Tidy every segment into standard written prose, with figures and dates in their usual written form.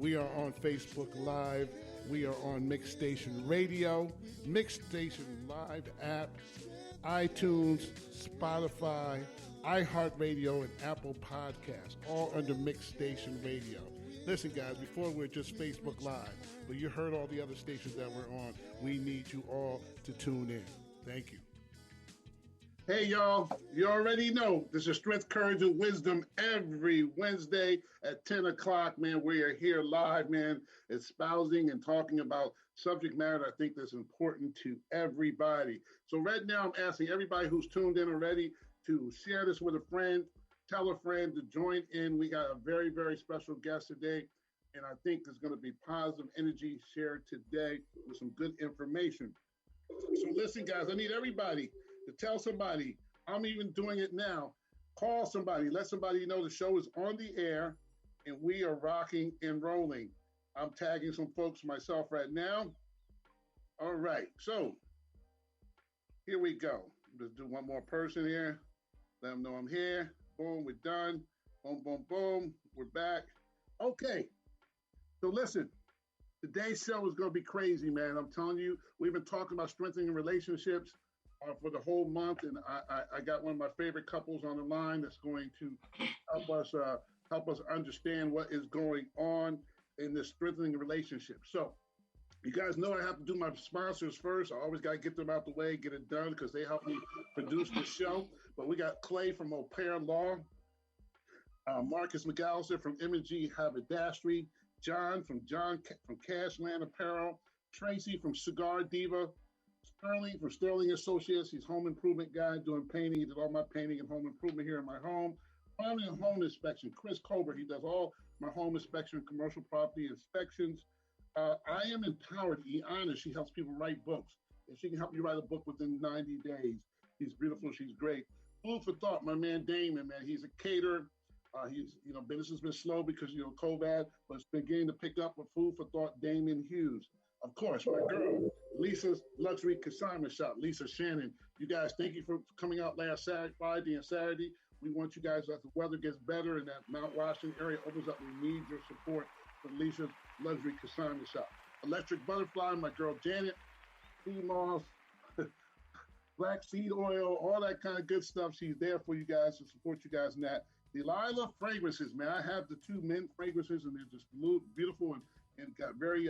We are on Facebook Live. We are on Mix Station Radio, Mix Station Live app, iTunes, Spotify, iHeartRadio, and Apple Podcasts, all under Mix Station Radio. Listen, guys, before we're just Facebook Live, but you heard all the other stations that we're on. We need you all to tune in. Thank you. Hey, y'all, you already know this is Strength, Courage, and Wisdom every Wednesday at 10 o'clock, man. We are here live, man, espousing and talking about subject matter I think that's important to everybody. So right now I'm asking everybody who's tuned in already to share this with a friend, tell a friend to join in. We got a very, very special guest today, and I think there's going to be positive energy shared today with some good information. So listen, guys, I need everybody to tell somebody. I'm even doing it now. Call somebody, let somebody know the show is on the air and we are rocking and rolling. I'm tagging some folks myself right now. All right, so here we go. Let's do one more person here. Let them know I'm here. Boom, we're done. Boom, boom, boom. We're back. Okay, so listen. Today's show is going to be crazy, man. I'm telling you, we've been talking about strengthening relationships for the whole month, and I got one of my favorite couples on the line that's going to help us understand what is going on in this strengthening relationship. So, you guys know I have to do my sponsors first. I always got to get them out the way, get it done, because they help me produce the show. But we got Clay from Au Pair Law, Marcus McAllister from M&G Haberdashery, John from Cashland Apparel, Tracy from Cigar Diva, Sterling from Sterling Associates. He's home improvement guy doing painting. He did all my painting and home improvement here in my home. Family and home inspection. Chris Colbert. He does all my home inspection, commercial property inspections. I Am Empowered. Iana. She helps people write books, and she can help you write a book within 90 days. She's beautiful. She's great. Food for thought. My man Damon. Man, he's a caterer. He's, business has been slow because, COVID, but it's beginning to pick up with Food for Thought, Damon Hughes. Of course, my girl, Lisa's Luxury Consignment Shop, Lisa Shannon. You guys, thank you for coming out last Friday and Saturday. We want you guys, as the weather gets better and that Mount Washington area opens up, we need your support for Lisa's Luxury Consignment Shop. Electric Butterfly, my girl Janet, sea moss, black seed oil, all that kind of good stuff. She's there for you guys to support you guys in that. Delilah Fragrances, man. I have the two men fragrances, and they're just beautiful and got very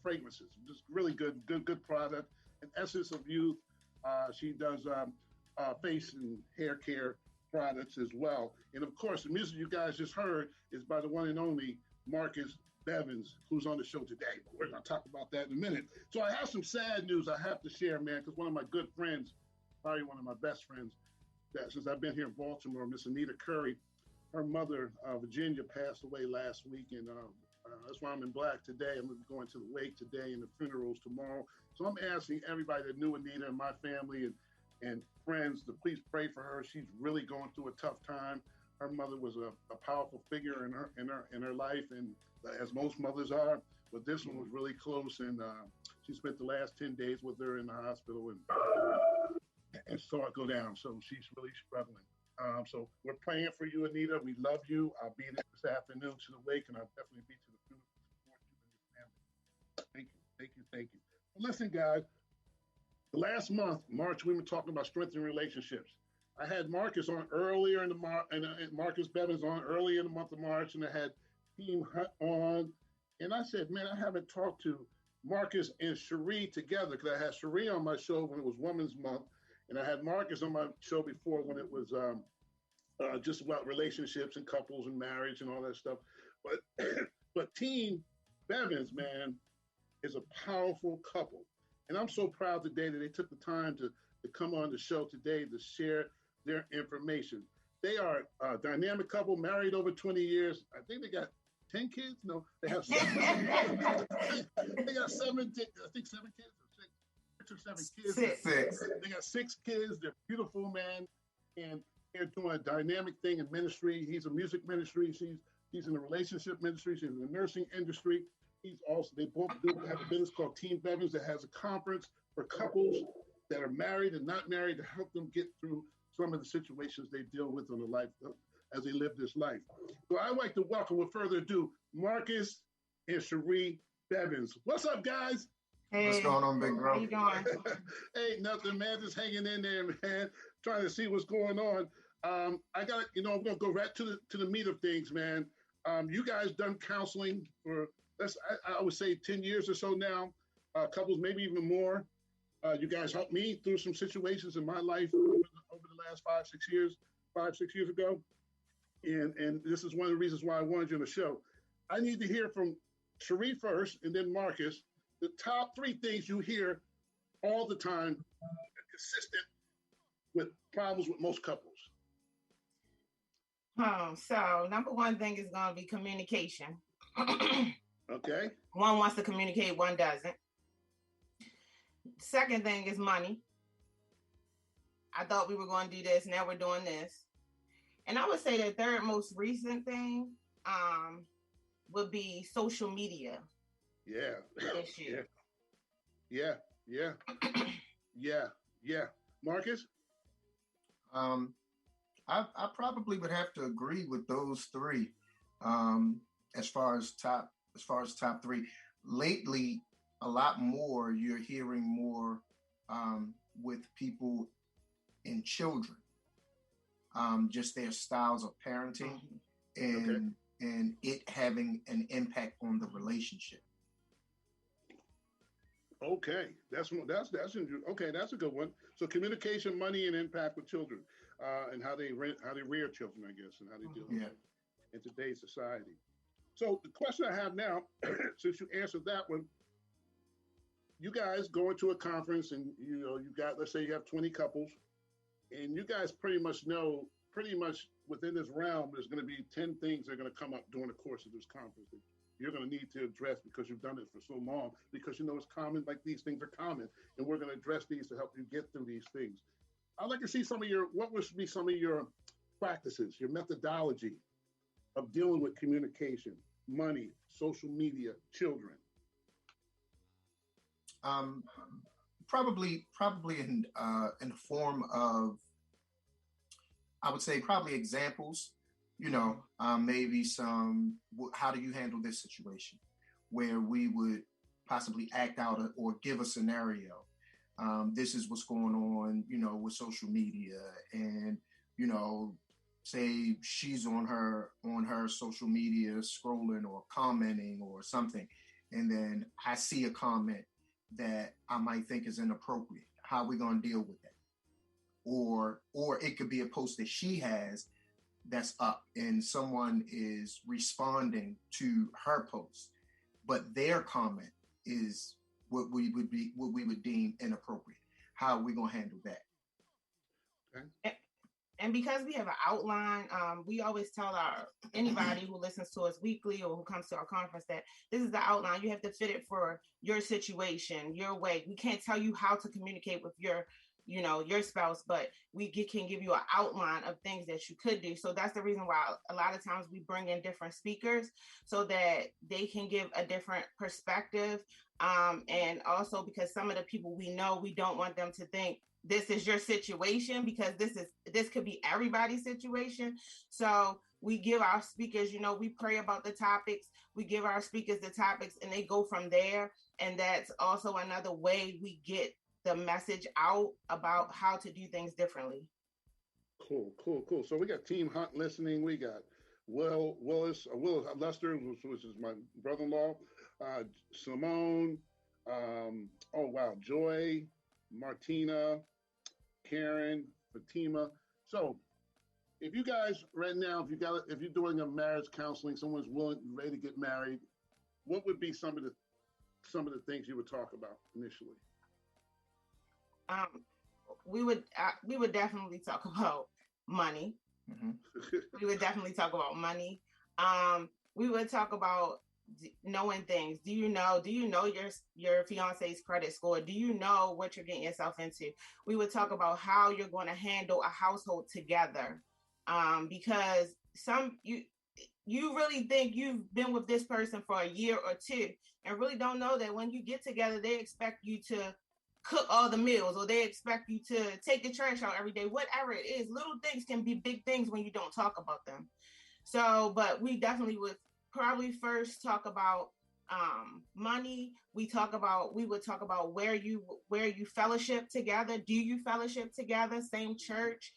fragrances. Just really good product. And Essence of Youth, she does face and hair care products as well. And of course, the music you guys just heard is by the one and only Marcus Bevans, who's on the show today. But we're going to talk about that in a minute. So I have some sad news I have to share, man, because one of my good friends, probably one of my best friends, that since I've been here in Baltimore, Miss Anita Curry, her mother, Virginia, passed away last week, and that's why I'm in black today. I'm going to the wake today and the funerals tomorrow. So I'm asking everybody that knew Anita and my family and friends to please pray for her. She's really going through a tough time. Her mother was a powerful figure in her life, and as most mothers are, but this one was really close, and she spent the last 10 days with her in the hospital and saw it go down. So she's really struggling. So we're praying for you, Anita. We love you. I'll be there this afternoon to the wake, and I'll definitely be to the funeral to support you and your family. Thank you. Listen, guys, last month, March, we were talking about strengthening relationships. I had Marcus on earlier in the Marcus Bevans on early in the month of March, and I had Team Hunt on. And I said, man, I haven't talked to Marcus and Cherie together, because I had Cherie on my show when it was Women's Month. And I had Marcus on my show before when it was just about relationships and couples and marriage and all that stuff. But Team Bevans, man, is a powerful couple. And I'm so proud today that they took the time to come on the show today to share their information. They are a dynamic couple, married over 20 years. I think they got 10 kids. No, they have 7. They got 7 kids or 6 or 7 kids. Six. They got 6 kids. They're beautiful, man. And they're doing a dynamic thing in ministry. He's a music ministry. He's in the relationship ministry. She's in the nursing industry. They both have a business called Team Bevans that has a conference for couples that are married and not married to help them get through some of the situations they deal with on as they live this life. So I'd like to welcome, with further ado, Marcus and Cherie Bevans. What's up, guys? Hey, what's going on, big bro? How you doing? Hey, nothing, man. Just hanging in there, man. Trying to see what's going on. I got, I'm gonna go right to the meat of things, man. You guys done counseling for I would say 10 years or so now. Couples, maybe even more. You guys helped me through some situations in my life over the last 5-6 years ago. And this is one of the reasons why I wanted you on the show. I need to hear from Cherie first, and then Marcus, the top 3 things you hear all the time, consistent with problems with most couples. So number one thing is going to be communication. Okay. One wants to communicate, one doesn't. Second thing is money. I thought we were going to do this, now we're doing this. And I would say the third most recent thing would be social media. Yeah. Issue. Yeah. Marcus? I probably would have to agree with those 3. As far as top 3. Lately, a lot more you're hearing more with people and children. Just their styles of parenting and it having an impact on the relationship. Okay, that's okay. That's a good one. So communication, money, and impact with children, and how they rear children, I guess, and how they deal with them in today's society. So the question I have now, since you answered that one, you guys go into a conference, and you got, let's say you have 20 couples, and you guys pretty much within this realm, there's going to be 10 things that are going to come up during the course of this conference that you're going to need to address because you've done it for so long, because it's common, like these things are common, and we're going to address these to help you get through these things. I'd like to see what would be some of your practices, your methodology of dealing with communication, money, social media, children. Probably in the form of, I would say probably examples, maybe some, how do you handle this situation, where we would possibly act out or give a scenario. This is what's going on, with social media, and, say she's on her social media scrolling or commenting or something. And then I see a comment that I might think is inappropriate. How are we going to deal with that? Or it could be a post that she has that's up and someone is responding to her post, but their comment is what we would deem inappropriate. How are we going to handle that? Okay. And because we have an outline, we always tell anybody who listens to us weekly or who comes to our conference that this is the outline. You have to fit it for your situation, your way. We can't tell you how to communicate with your spouse, but we can give you an outline of things that you could do. So that's the reason why a lot of times we bring in different speakers so that they can give a different perspective. And also because some of the people we know, we don't want them to think this is your situation, because this could be everybody's situation. So we give our speakers, we pray about the topics, we give our speakers the topics and they go from there. And that's also another way we get the message out about how to do things differently. Cool. So we got Team Hunt listening. We got Will Lester, which is my brother-in-law, Simone, Joy, Martina, Karen, Fatima. So if you guys right now, if you're doing a marriage counseling, someone's ready to get married, what would be some of the things you would talk about initially? We would definitely talk about money. Mm-hmm. We would definitely talk about money. We would talk about knowing things. Do you know your fiance's credit score? Do you know what you're getting yourself into? We would talk about how you're going to handle a household together. Because you really think you've been with this person for a year or two and really don't know that when you get together, they expect you to cook all the meals, or they expect you to take the trash out every day. Whatever it is, little things can be big things when you don't talk about them. So, but we definitely would probably first talk about money. We would talk about where you fellowship together. Do you fellowship together, same church?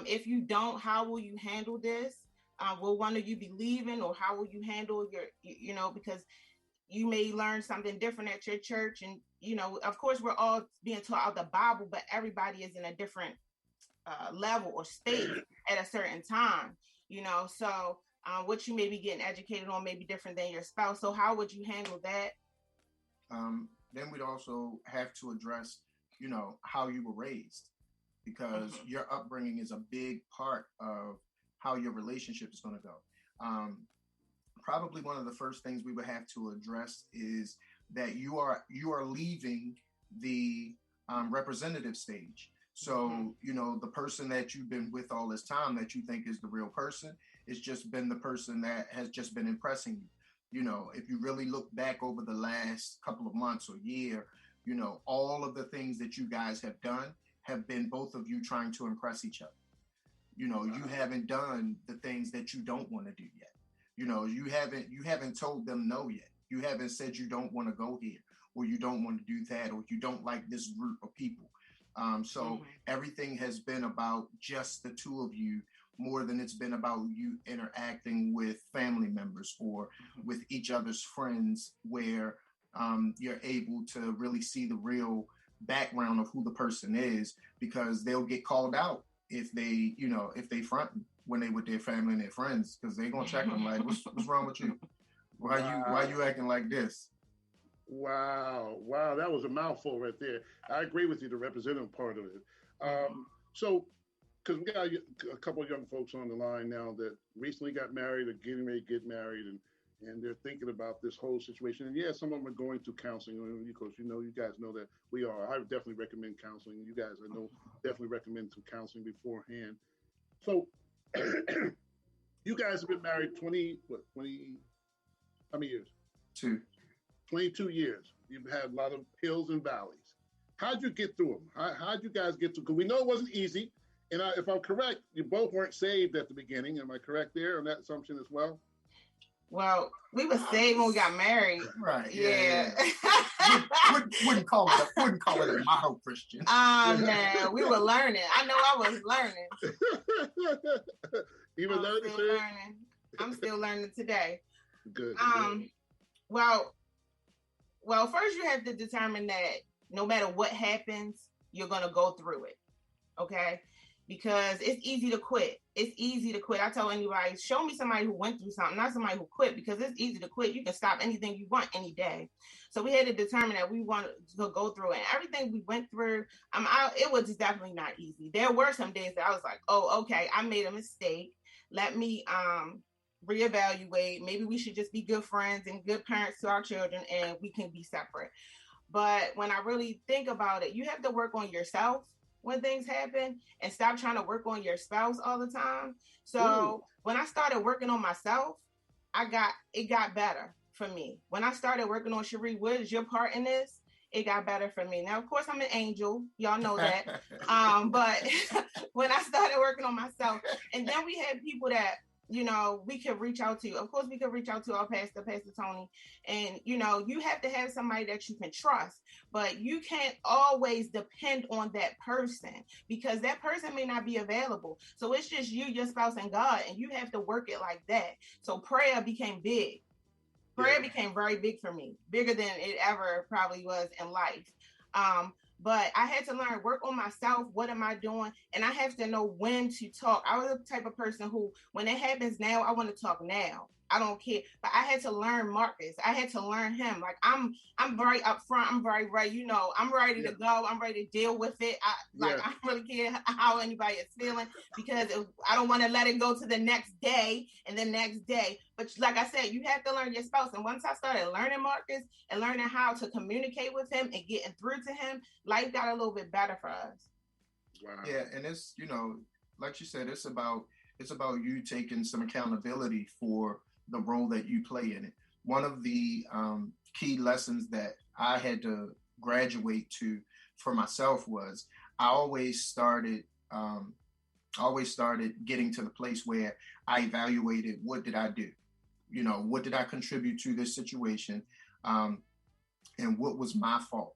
If you don't, how will you handle this? Will one of you be leaving, or how will you handle because you may learn something different at your church. And, of course, we're all being taught out the Bible, but everybody is in a different level or state at a certain time, so what you may be getting educated on may be different than your spouse. So how would you handle that? Then we'd also have to address, how you were raised, because your upbringing is a big part of how your relationship is going to go. Probably one of the first things we would have to address is that you are leaving the representative stage. So, the person that you've been with all this time that you think is the real person, it's just been the person that has just been impressing you. If you really look back over the last couple of months or year, all of the things that you guys have done have been both of you trying to impress each other. You haven't done the things that you don't want to do yet. You haven't told them no yet. You haven't said you don't want to go here, or you don't want to do that, or you don't like this group of people. So everything has been about just the two of you, more than it's been about you interacting with family members or with each other's friends, where you're able to really see the real background of who the person is, because they'll get called out if they front when they with their family and their friends, because they're gonna check them like, what's wrong with you? Why you acting like this? Wow, that was a mouthful right there. I agree with you, the representative part of it. So, because we got a couple of young folks on the line now that recently got married or getting ready to get married, and they're thinking about this whole situation. And yeah, some of them are going through counseling, because you guys know that we are. I would definitely recommend counseling. You guys, I know, definitely recommend some counseling beforehand. So, you guys have been married 20, how many years? 22 years. You've had a lot of hills and valleys. How'd you get through them? How'd you guys get through? Because we know it wasn't easy. And if I'm correct, you both weren't saved at the beginning. Am I correct there on that assumption as well? Well, we were saved when we got married. Right. Yeah. wouldn't call it a model Christian. No, we were learning. I know I was learning. You were learning? I'm still learning today. Good. Well, first you have to determine that no matter what happens, you're going to go through it. Okay? Because it's easy to quit. I tell anybody, show me somebody who went through something, not somebody who quit, because it's easy to quit. You can stop anything you want any day. So we had to determine that we wanted to go through it. And everything we went through, it was definitely not easy. There were some days that I was like, oh, okay, I made a mistake. Let me reevaluate. Maybe we should just be good friends and good parents to our children, and we can be separate. But when I really think about it, you have to work on yourself when things happen, and stop trying to work on your spouse all the time. So when I started working on myself, it got better for me. When I started working on Cherie, what is your part in this? It got better for me. Now, of course, I'm an angel. Y'all know that. But when I started working on myself, and then we had people that, we could reach out to. Of course, we could reach out to our Pastor Tony. And, you have to have somebody that you can trust. But you can't always depend on that person, because that person may not be available. So it's just you, your spouse, and God. And you have to work it like that. So prayer became big. Prayer became very big for me, bigger than it ever probably was in life. But I had to learn, work on myself. What am I doing? And I have to know when to talk. I was the type of person who, when it happens now, I want to talk now. I don't care. But I had to learn Marcus. I had to learn him. Like, I'm very upfront. I'm very ready. I'm ready to go. I'm ready to deal with it. I don't really care how anybody is feeling, because I don't want to let it go to the next day and the next day. But like I said, you have to learn your spouse. And once I started learning Marcus and learning how to communicate with him and getting through to him, life got a little bit better for us. Wow. Yeah, and it's, like you said, it's about you taking some accountability for the role that you play in it. One of the key lessons that I had to graduate to for myself was I always started getting to the place where I evaluated what did I do, what did I contribute to this situation, and what was my fault.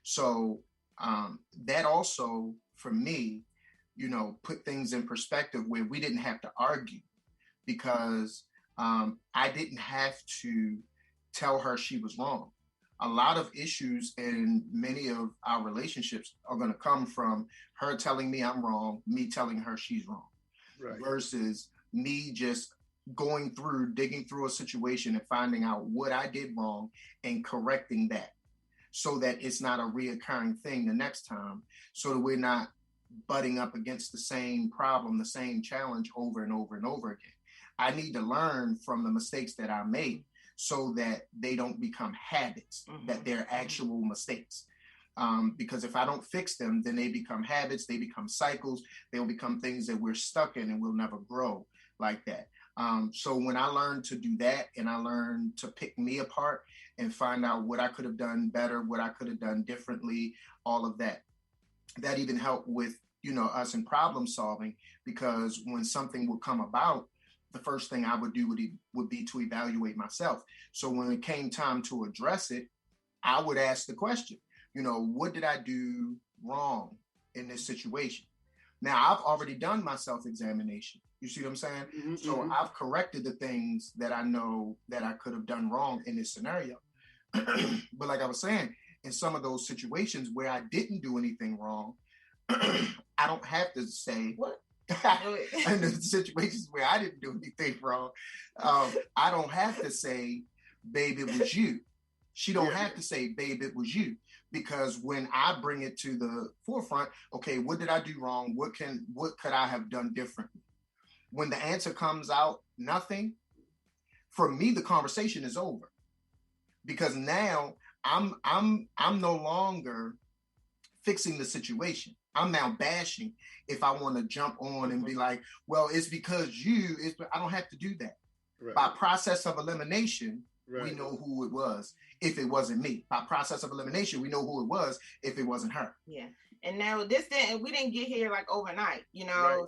So that also, for me, put things in perspective where we didn't have to argue because I didn't have to tell her she was wrong. A lot of issues in many of our relationships are going to come from her telling me I'm wrong, me telling her she's wrong, right, versus me just digging through a situation and finding out what I did wrong and correcting that so that it's not a reoccurring thing the next time, so that we're not butting up against the same problem, the same challenge over and over and over again. I need to learn from the mistakes that I made so that they don't become habits, that they're actual mistakes. Because if I don't fix them, then they become habits, they become cycles, they'll become things that we're stuck in and we'll never grow like that. So when I learned to do that and I learned to pick me apart and find out what I could have done better, what I could have done differently, all of that, that even helped with, us in problem solving, because when something would come about, the first thing I would do would be to evaluate myself. So when it came time to address it, I would ask the question, what did I do wrong in this situation? Now, I've already done my self-examination. You see what I'm saying? Mm-hmm. So I've corrected the things that I know that I could have done wrong in this scenario. But like I was saying, in some of those situations where I didn't do anything wrong, I don't have to say, what? In the situations where I didn't do anything wrong, I don't have to say, babe, it was you. She don't have to say, babe, it was you. Because when I bring it to the forefront, okay, what did I do wrong? What could I have done differently? When the answer comes out, nothing, for me, the conversation is over. Because now I'm no longer fixing the situation. I'm now bashing if I want to jump on and be like, well, it's because I don't have to do that. Right. By process of elimination, we know who it was if it wasn't me. By process of elimination, we know who it was if it wasn't her. Yeah. And now we didn't get here like overnight,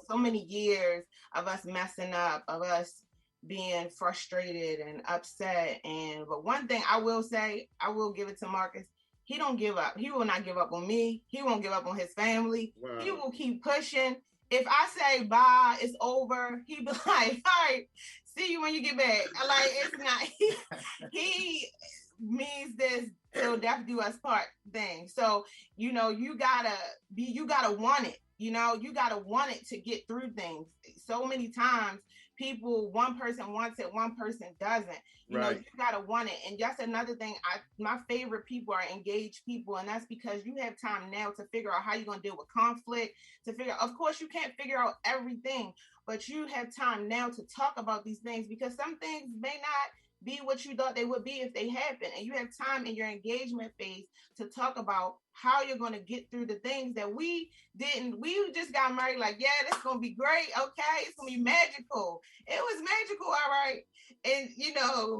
so many years of us messing up, of us being frustrated and upset. But one thing I will say, I will give it to Marcus. He don't give up. He will not give up on me. He won't give up on his family. Wow. He will keep pushing. If I say bye, it's over, he be like, all right, see you when you get back. Like, it's not, he means this till death do us part thing. So, you gotta want it. You gotta want it to get through things. So many times one person wants it, one person doesn't. You gotta want it. And that's another thing. My favorite people are engaged people, and that's because you have time now to figure out how you're gonna deal with conflict. Of course, you can't figure out everything, but you have time now to talk about these things, because some things may not be what you thought they would be if they happen. And you have time in your engagement phase to talk about how you're going to get through the things that we didn't. We just got married like, yeah, this is going to be great. Okay, it's going to be magical. It was magical, all right. And,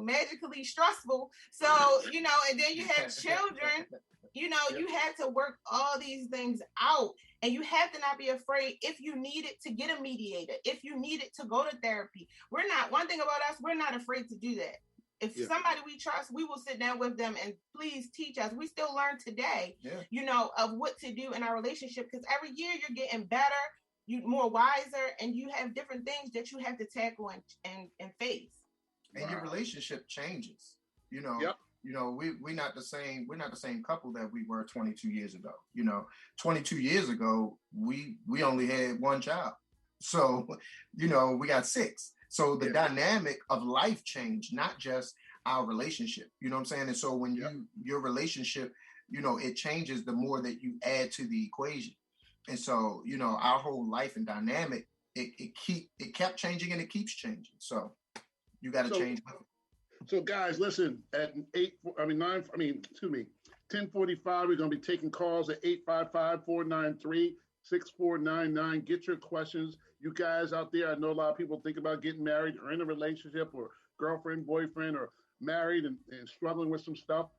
magically stressful. So, and then you have children, you have to work all these things out. And you have to not be afraid if you need it to get a mediator, if you need it to go to therapy. One thing about us, we're not afraid to do that. If somebody we trust, we will sit down with them and please teach us. We still learn today, of what to do in our relationship, because every year you're getting better, you're more wiser, and you have different things that you have to tackle and face. And your relationship changes, We're not the same. We're not the same couple that we were 22 years ago. 22 years ago, we only had one child. So, we got 6. So the dynamic of life changed, not just our relationship. You know what I'm saying? And so when your relationship, it changes the more that you add to the equation. And so, our whole life and dynamic, it kept changing and it keeps changing. So you got to change. So guys, listen, at 10:45, we're going to be taking calls at 855-493-6499. Get your questions. You guys out there, I know a lot of people think about getting married or in a relationship or girlfriend, boyfriend, or married and struggling with some stuff.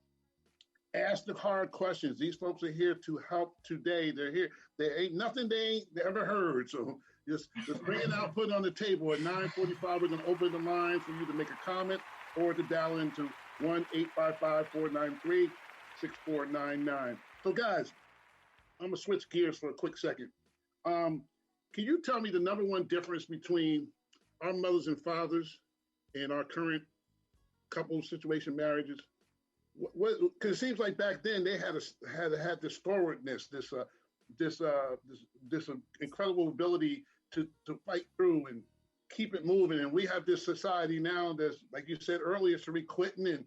Ask the hard questions. These folks are here to help today. They're here. There ain't nothing they ain't ever heard. So just bring it out, put it on the table. At 9:45, we're going to open the line for you to make a comment or to dial into 1-855-493-6499. So, guys, I'm going to switch gears for a quick second. Can you tell me the number one difference between our mothers and fathers and our current couple situation marriages? Because it seems like back then they had this forwardness, this incredible ability to fight through and keep it moving. And we have this society now that's, like you said earlier, Cherie, quitting and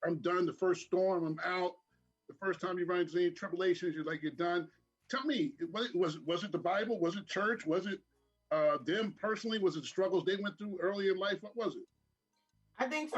I'm done. The first storm, I'm out. The first time you run into any tribulations, you're done. Tell me, was it the Bible? Was it church? Was it them personally? Was it the struggles they went through early in life? What was it? I think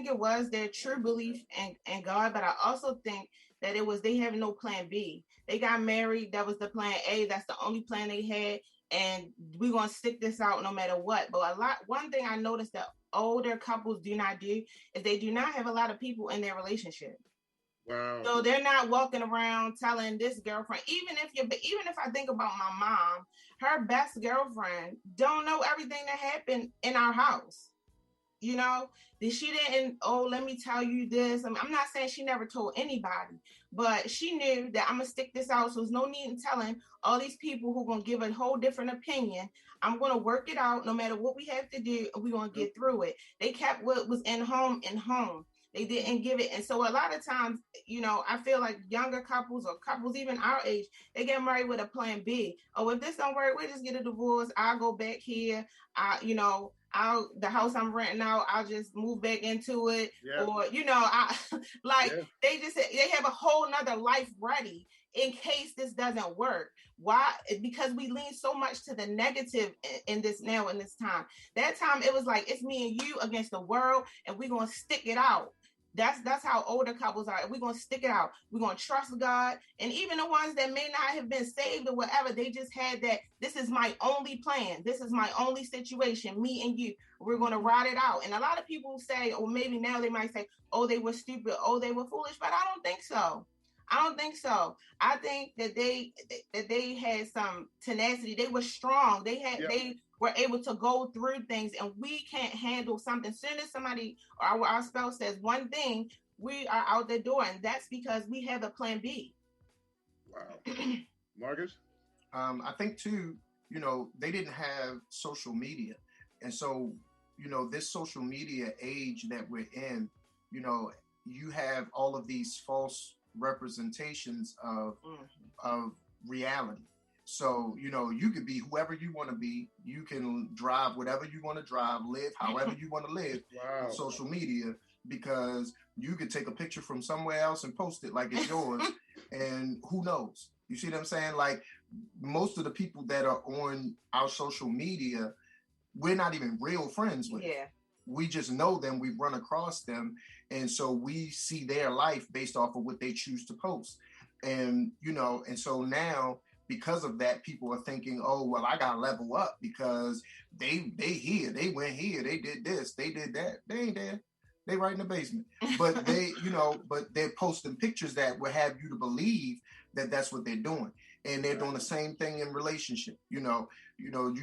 it was their true belief in God, but I also think that it was they have no plan B. They got married. That was the plan A. That's the only plan they had. And we're going to stick this out no matter what. But one thing I noticed that older couples do not do is they do not have a lot of people in their relationship. Wow. So they're not walking around telling this girlfriend, even if I think about my mom, her best girlfriend don't know everything that happened in our house. You know, she didn't, let me tell you this. I'm not saying she never told anybody, but she knew that I'm going to stick this out. So there's no need in telling all these people who are going to give a whole different opinion. I'm going to work it out no matter what we have to do. And we're going to get through it. They kept what was in home. They didn't give it. And so a lot of times, you know, I feel like younger couples or couples even our age, they get married with a plan B. Oh, if this don't work, we'll just get a divorce. I'll go back here. The house I'm renting out, I'll just move back into it. Yeah. Or, they have a whole nother life ready in case this doesn't work. Why? Because we lean so much to the negative in this time. That time it was like, it's me and you against the world and we're going to stick it out. That's how older couples are. We're going to stick it out. We're going to trust God. And even the ones that may not have been saved or whatever, they just had that, this is my only plan. This is my only situation, me and you. We're going to ride it out. And a lot of people say, or maybe now they might say, oh, they were stupid. Oh, they were foolish. But I don't think so. I think that they had some tenacity. They were strong. They were able to go through things, and we can't handle something. As soon as somebody or our spouse says one thing, we are out the door, and that's because we have a plan B. Wow. Marcus? I think too, they didn't have social media. And so, this social media age that we're in, you have all of these false representations of reality. So, you could be whoever you want to be. You can drive whatever you want to drive, live however you want to live on social media, because you could take a picture from somewhere else and post it like it's yours. And who knows? You see what I'm saying? Like, most of the people that are on our social media, we're not even real friends with. Yeah. We just know them. We've run across them. And so we see their life based off of what they choose to post. And, and so now, because of that, people are thinking, oh, well, I got to level up because they here, they went here, they did this, they did that. They ain't there. They right in the basement. But but they're posting pictures that will have you to believe that that's what they're doing. And they're doing the same thing in relationship. You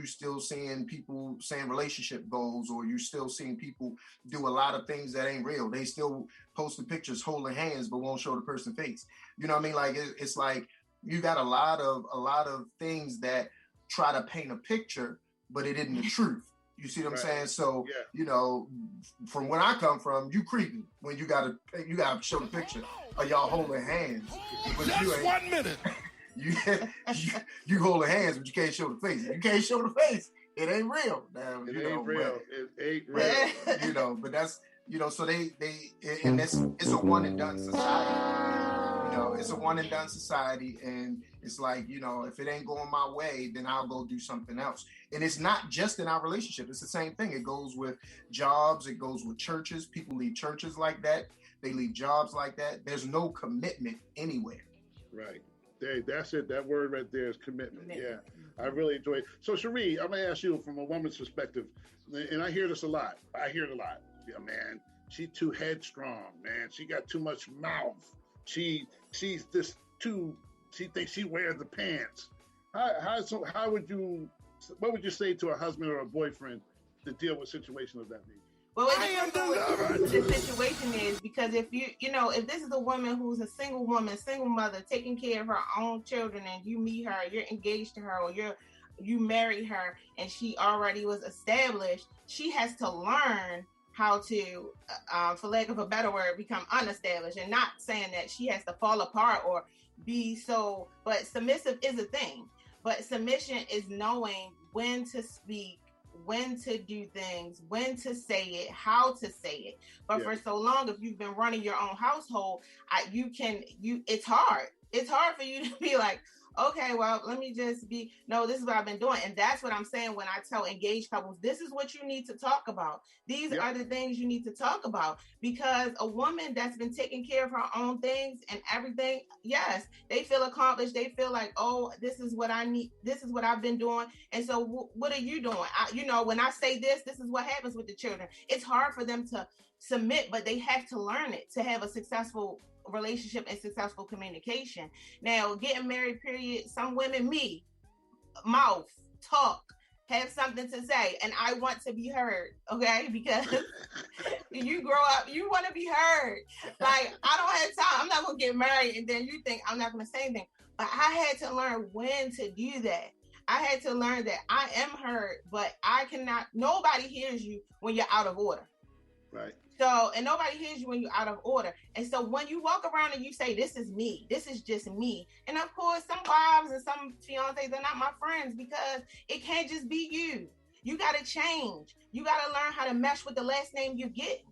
still seeing people saying relationship goals, or you still seeing people do a lot of things that ain't real. They still posting pictures holding hands, but won't show the person's face. You know what I mean? Like, it's like you got a lot of things that try to paint a picture, but it isn't the truth. You see what I'm saying? So, from where I come from, you creepy when you gotta show the picture of y'all holding hands. But just 1 minute. You holding hands, but you can't show the face. You can't show the face. It ain't real. Now, it ain't real. It ain't real. But that's so they and it's a one and done society. It's a one and done society, and it's like, if it ain't going my way, then I'll go do something else. And it's not just in our relationship. It's the same thing. It goes with jobs. It goes with churches. People leave churches like that. They leave jobs like that. There's no commitment anywhere. Right. That's it. That word right there is commitment. Yeah. I really enjoy it. So, Cherie, I'm going to ask you from a woman's perspective, and I hear this a lot. Yeah, man, She too headstrong, man. She got too much mouth. She's just too. She thinks she wears the pants. How would you? What would you say to a husband or a boyfriend to deal with a situation of that nature? Well, the situation is, because if if this is a woman who's a single woman, single mother, taking care of her own children, and you meet her, you're engaged to her, or you marry her, and she already was established, she has to learn how to, for lack of a better word, become unestablished. And not saying that she has to fall apart or be so, but submissive is a thing. But submission is knowing when to speak, when to do things, when to say it, how to say it. But for so long, if you've been running your own household, it's hard. It's hard for you to be like, okay, well, let me just this is what I've been doing. And that's what I'm saying when I tell engaged couples, this is what you need to talk about. These are the things you need to talk about, because a woman that's been taking care of her own things and everything, yes, they feel accomplished. They feel like, oh, this is what I need. This is what I've been doing. And so what are you doing? When I say this is what happens with the children. It's hard for them to submit, but they have to learn it to have a successful relationship and successful communication. Now, getting married, period, some women, mouth, talk, have something to say, and I want to be heard, okay? Because you grow up, you want to be heard. Like, I don't have time. I'm not going to get married, and then you think I'm not going to say anything. But I had to learn when to do that. I had to learn that I am heard, but nobody hears you when you're out of order. Right. So, and nobody hears you when you're out of order. And so when you walk around and you say, this is me, this is just me. And of course, some wives and some fiancés, they're not my friends, because it can't just be you. You got to change. You got to learn how to mesh with the last name you get.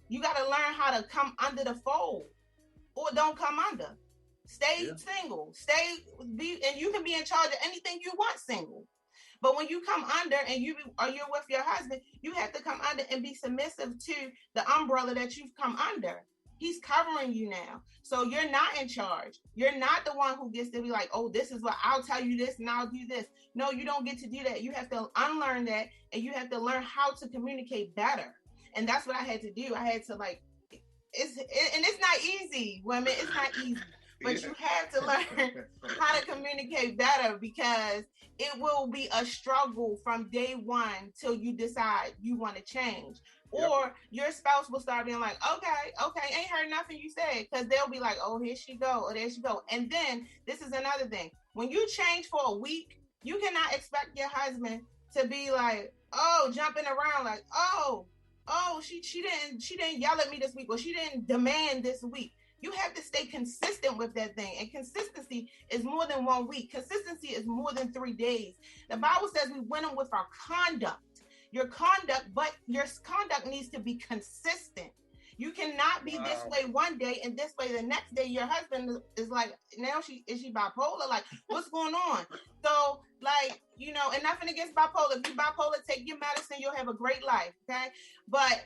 You got to learn how to come under the fold, or don't come under. Stay single. And you can be in charge of anything you want single. But when you come under and you're with your husband, you have to come under and be submissive to the umbrella that you've come under. He's covering you now. So you're not in charge. You're not the one who gets to be like, oh, this is what I'll tell you this and I'll do this. No, you don't get to do that. You have to unlearn that, and you have to learn how to communicate better. And that's what I had to do. I had to it's not easy, women. It's not easy. But you have to learn how to communicate better, because it will be a struggle from day one till you decide you want to change. Yep. Or your spouse will start being like, okay, ain't heard nothing you said, because they'll be like, oh, here she go, or there she go. And then this is another thing. When you change for a week, you cannot expect your husband to be like, oh, jumping around like, oh, she didn't yell at me this week, or she didn't demand this week. You have to stay consistent with that thing. And consistency is more than 1 week. Consistency is more than 3 days. The Bible says we win them with our conduct. But your conduct needs to be consistent. You cannot be this way one day and this way the next day. Your husband is like, now is she bipolar? Like, what's going on? So, and nothing against bipolar. If you're bipolar, take your medicine. You'll have a great life, okay? But,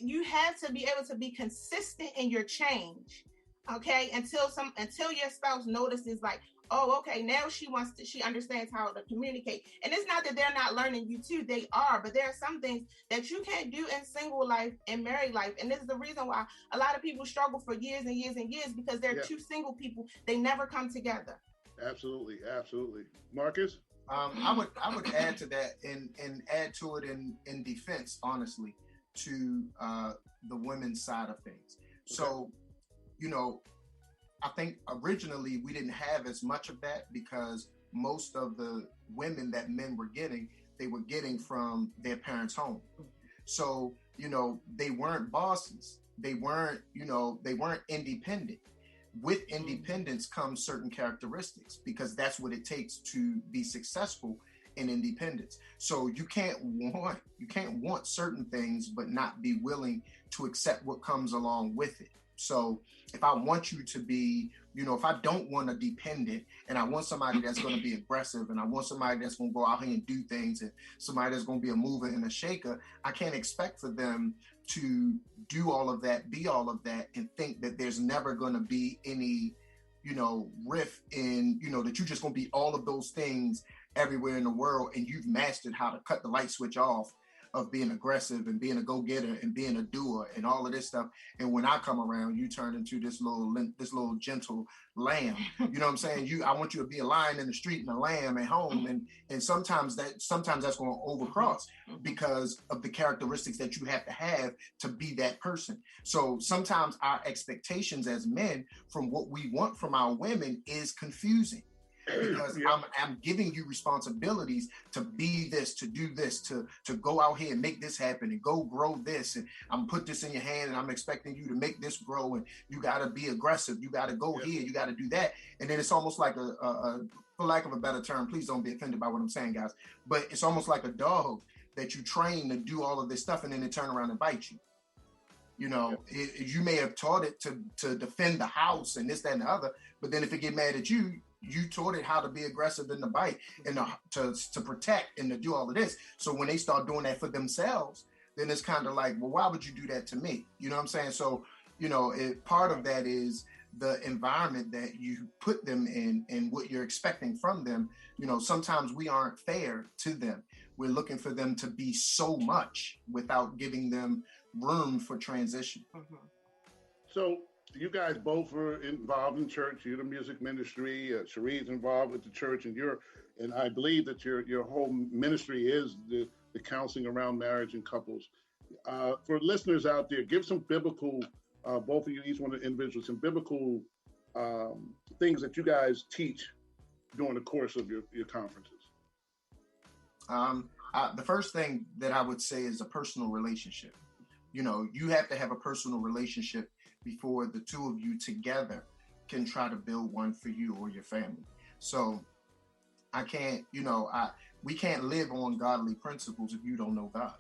you have to be able to be consistent in your change, okay? Until your spouse notices, like, oh, okay, now she understands how to communicate. And it's not that they're not learning you too, they are, but there are some things that you can't do in single life and married life. And this is the reason why a lot of people struggle for years and years and years, because they're two single people. They never come together. Absolutely. Marcus? I would add to that and add to it in defense, honestly, to the women's side of things. Okay. So, I think originally we didn't have as much of that, because most of the women that men were getting, they were getting from their parents' home. So, they weren't bosses. They weren't independent. With independence comes certain characteristics, because that's what it takes to be successful in independence. So you can't want certain things, but not be willing to accept what comes along with it. So if I want you to be, if I don't want a dependent, and I want somebody that's going to be aggressive, and I want somebody that's going to go out here and do things, and somebody that's going to be a mover and a shaker, I can't expect for them to do all of that, be all of that, and think that there's never going to be any, rift in, that you're just going to be all of those things everywhere in the world, and you've mastered how to cut the light switch off of being aggressive and being a go-getter and being a doer and all of this stuff. And when I come around, you turn into this little gentle lamb. You know what I'm saying? I want you to be a lion in the street and a lamb at home. And sometimes that's going to overcross because of the characteristics that you have to be that person. So sometimes our expectations as men from what we want from our women is confusing. Because I'm giving you responsibilities to be this, to do this, to go out here and make this happen and go grow this. And I'm put this in your hand and I'm expecting you to make this grow. And you got to be aggressive. You got to go here. You got to do that. And then it's almost like a, for lack of a better term, please don't be offended by what I'm saying, guys. But it's almost like a dog that you train to do all of this stuff and then they turn around and bite you. You know, you may have taught it to defend the house and this, that, and the other. But then if it get mad at you, you taught it how to be aggressive in the bite and to protect and to do all of this. So when they start doing that for themselves, then it's kind of like, well, why would you do that to me? You know what I'm saying? So, you know, part of that is the environment that you put them in and what you're expecting from them. You know, sometimes we aren't fair to them. We're looking for them to be so much without giving them room for transition. Mm-hmm. So you guys both are involved in church. You're the music ministry. Cherie's involved with the church, and I believe that your whole ministry is the counseling around marriage and couples. For listeners out there, give some biblical, both of you, each one of the individuals, some biblical things that you guys teach during the course of your conferences. The first thing that I would say is a personal relationship. You know, you have to have a personal relationship before the two of you together can try to build one for you or your family. So we can't live on godly principles if you don't know God.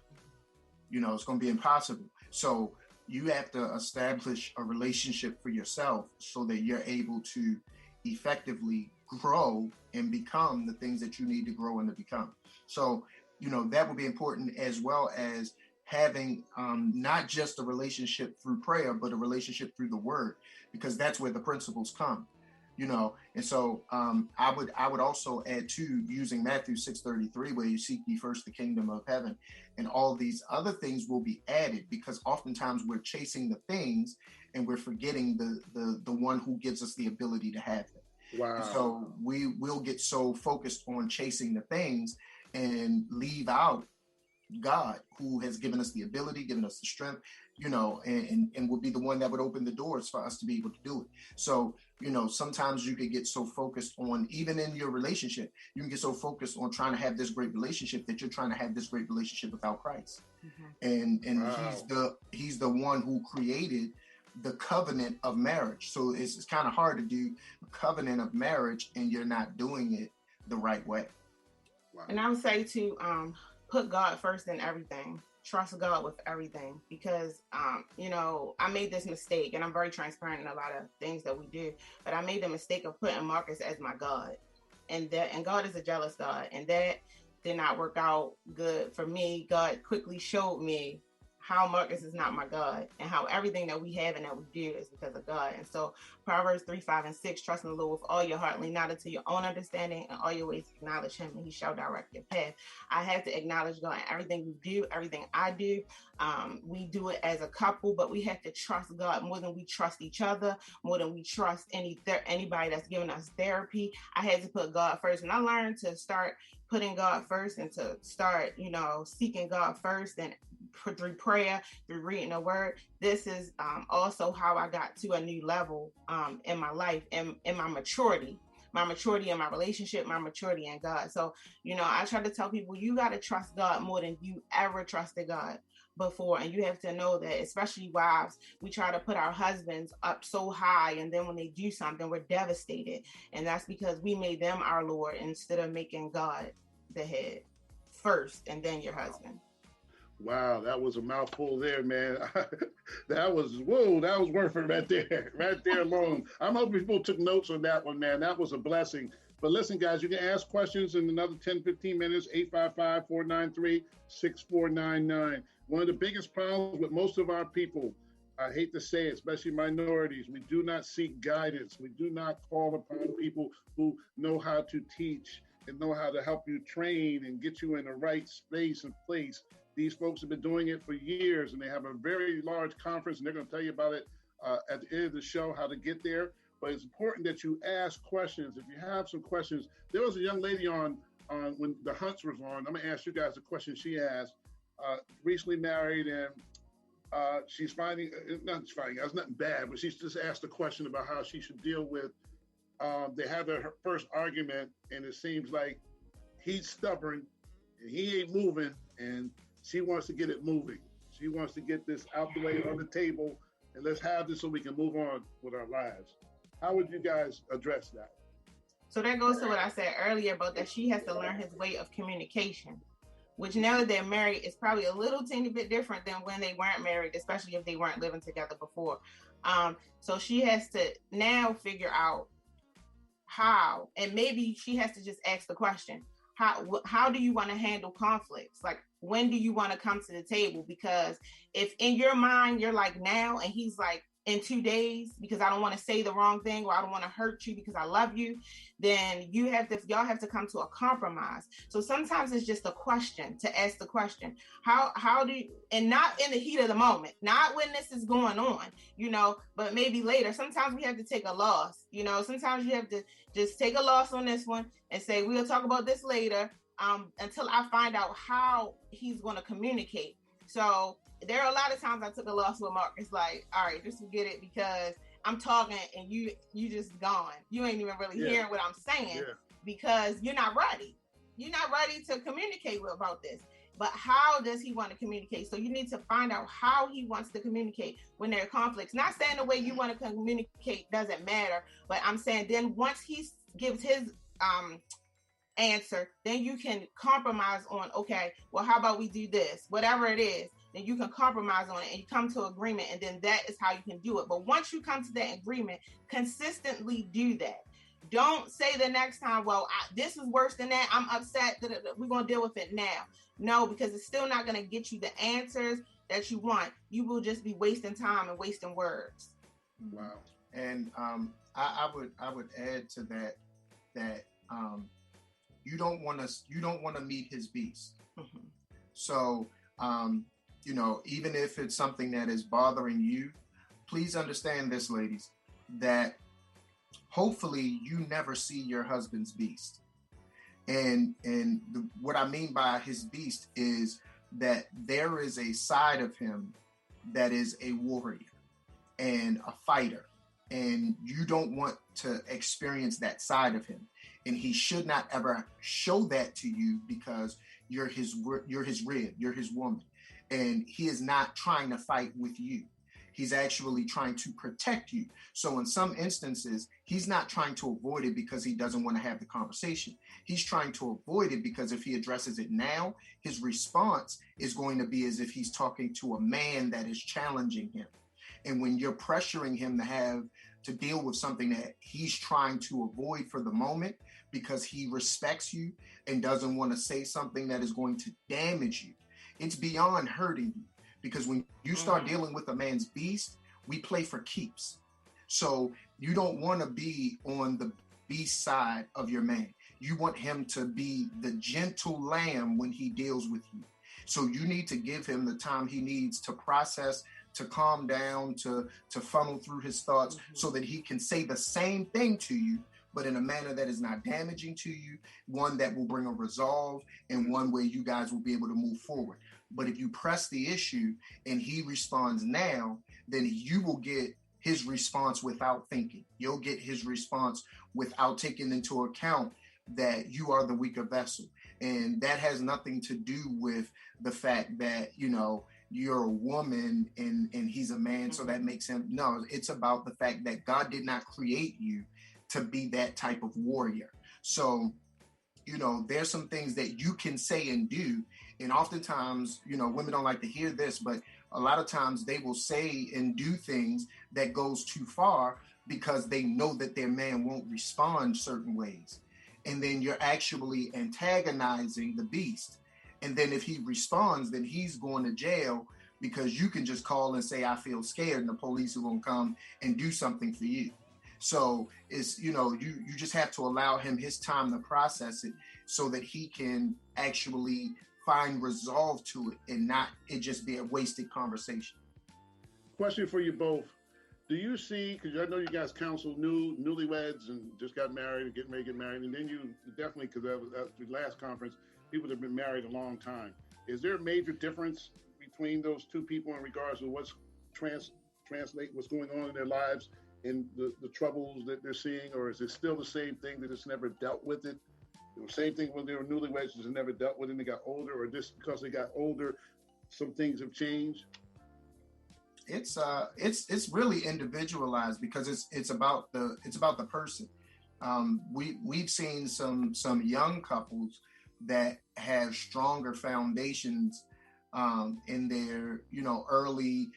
You know, it's going to be impossible. So you have to establish a relationship for yourself so that you're able to effectively grow and become the things that you need to grow and to become. So, you know, that would be important, as well as having not just a relationship through prayer, but a relationship through the word, because that's where the principles come, you know. And so I would also add to using Matthew 6:33, where you seek ye first the kingdom of heaven, and all these other things will be added, because oftentimes we're chasing the things and we're forgetting the one who gives us the ability to have them. Wow. And so we will get so focused on chasing the things and leave out God, who has given us the ability, given us the strength, you know, and will be the one that would open the doors for us to be able to do it. So, you know, sometimes you could get so focused on, even in your relationship, you can get so focused on trying to have this great relationship that you're trying to have this great relationship without Christ. Mm-hmm. And wow. he's the one who created the covenant of marriage. So it's kind of hard to do a covenant of marriage and you're not doing it the right way. Wow. And I would say to put God first in everything. Trust God with everything, because, you know, I made this mistake, and I'm very transparent in a lot of things that we do, but I made the mistake of putting Marcus as my God, and God is a jealous God, and that did not work out good for me. God quickly showed me how Marcus is not my God, and how everything that we have and that we do is because of God. And so Proverbs 3:5-6, trust in the Lord with all your heart, lean not into your own understanding, and all your ways acknowledge him, and he shall direct your path. I have to acknowledge God in everything we do, everything I do. We do it as a couple, but we have to trust God more than we trust each other, more than we trust anybody that's giving us therapy. I had to put God first, and I learned to start putting God first, and to start, you know, seeking God first, and through prayer, through reading the word. This is also how I got to a new level in my life, and in my maturity in my relationship, my maturity in God. So, you know, I try to tell people, you got to trust God more than you ever trusted God before. And you have to know that, especially wives, we try to put our husbands up so high, and then when they do something, we're devastated. And that's because we made them our Lord instead of making God the head first, and then your husband. Wow, that was a mouthful there, man. That was worth it right there alone. I'm hoping people took notes on that one, man. That was a blessing. But listen, guys, you can ask questions in another 10, 15 minutes, 855-493-6499. One of the biggest problems with most of our people, I hate to say it, especially minorities, we do not seek guidance. We do not call upon people who know how to teach and know how to help you train and get you in the right space and place. These folks have been doing it for years, and they have a very large conference, and they're going to tell you about it at the end of the show, how to get there. But it's important that you ask questions. If you have some questions, there was a young lady on when the Hunts was on. I'm going to ask you guys a question she asked. Recently married, and she's finding, not finding, it's nothing bad, but she's just asked a question about how she should deal with, they had their first argument, and it seems like he's stubborn, and he ain't moving, and she wants to get it moving. She wants to get this out the way on the table, and let's have this so we can move on with our lives. How would you guys address that? So that goes to what I said earlier about that she has to learn his way of communication, which now that they're married is probably a little teeny bit different than when they weren't married, especially if they weren't living together before. So she has to now figure out how, and maybe she has to just ask the question, how do you want to handle conflicts? Like, when do you want to come to the table? Because if in your mind, you're like now, and he's like, in 2 days, because I don't want to say the wrong thing, or I don't want to hurt you because I love you, then y'all have to come to a compromise. So sometimes it's just a question, to ask the question, how do you, and not in the heat of the moment, not when this is going on, but maybe later. Sometimes we have to take a loss, sometimes you have to just take a loss on this one and say, we'll talk about this later, until I find out how he's going to communicate. So there are a lot of times I took a loss with Mark. It's like, all right, just forget it, because I'm talking and you just gone. You ain't even really hearing what I'm saying because you're not ready. You're not ready to communicate about this. But how does he want to communicate? So you need to find out how he wants to communicate when there are conflicts. Not saying the way you want to communicate doesn't matter, but I'm saying then once he gives his answer, then you can compromise on, okay, well, how about we do this? Whatever it is, then you can compromise on it and you come to agreement, and then that is how you can do it. But once you come to that agreement, consistently do that. Don't say the next time, well, this is worse than that, I'm upset, we're going to deal with it now. No, because it's still not going to get you the answers that you want. You will just be wasting time and wasting words. Wow. And I would add to that you don't want to meet his beast. Mm-hmm. So even if it's something that is bothering you, please understand this, ladies, that hopefully you never see your husband's beast. And what I mean by his beast is that there is a side of him that is a warrior and a fighter, and you don't want to experience that side of him. And he should not ever show that to you, because you're his rib, you're his woman. And he is not trying to fight with you. He's actually trying to protect you. So in some instances, he's not trying to avoid it because he doesn't want to have the conversation. He's trying to avoid it because if he addresses it now, his response is going to be as if he's talking to a man that is challenging him. And when you're pressuring him to have to deal with something that he's trying to avoid for the moment because he respects you and doesn't want to say something that is going to damage you, it's beyond hurting you. Because when you start dealing with a man's beast, we play for keeps. So you don't want to be on the beast side of your man. You want him to be the gentle lamb when he deals with you. So you need to give him the time he needs to process, to calm down, to funnel through his thoughts, so that he can say the same thing to you, but in a manner that is not damaging to you, one that will bring a resolve, and one where you guys will be able to move forward. But if you press the issue and he responds now, then you will get his response without thinking. You'll get his response without taking into account that you are the weaker vessel. And that has nothing to do with the fact that, you're a woman and he's a man, so that makes him. No, it's about the fact that God did not create you to be that type of warrior. So, there's some things that you can say and do. And oftentimes, women don't like to hear this, but a lot of times they will say and do things that goes too far because they know that their man won't respond certain ways. And then you're actually antagonizing the beast. And then if he responds, then he's going to jail because you can just call and say, I feel scared, and the police are going to come and do something for you. So it's, you just have to allow him his time to process it so that he can actually find resolve to it and not it just be a wasted conversation. Question for you both. Do you see, because I know you guys counsel newlyweds and just got married and getting ready to get married, and then you definitely, because that was the last conference, people that have been married a long time. Is there a major difference between those two people in regards to what's translate what's going on in their lives and the troubles that they're seeing, or is it still the same thing, they just never dealt with it? The same thing when they were newlyweds, just never dealt with it and they got older, or just because they got older, some things have changed? It's really individualized because it's about the person. We've seen some young couples that have stronger foundations in their early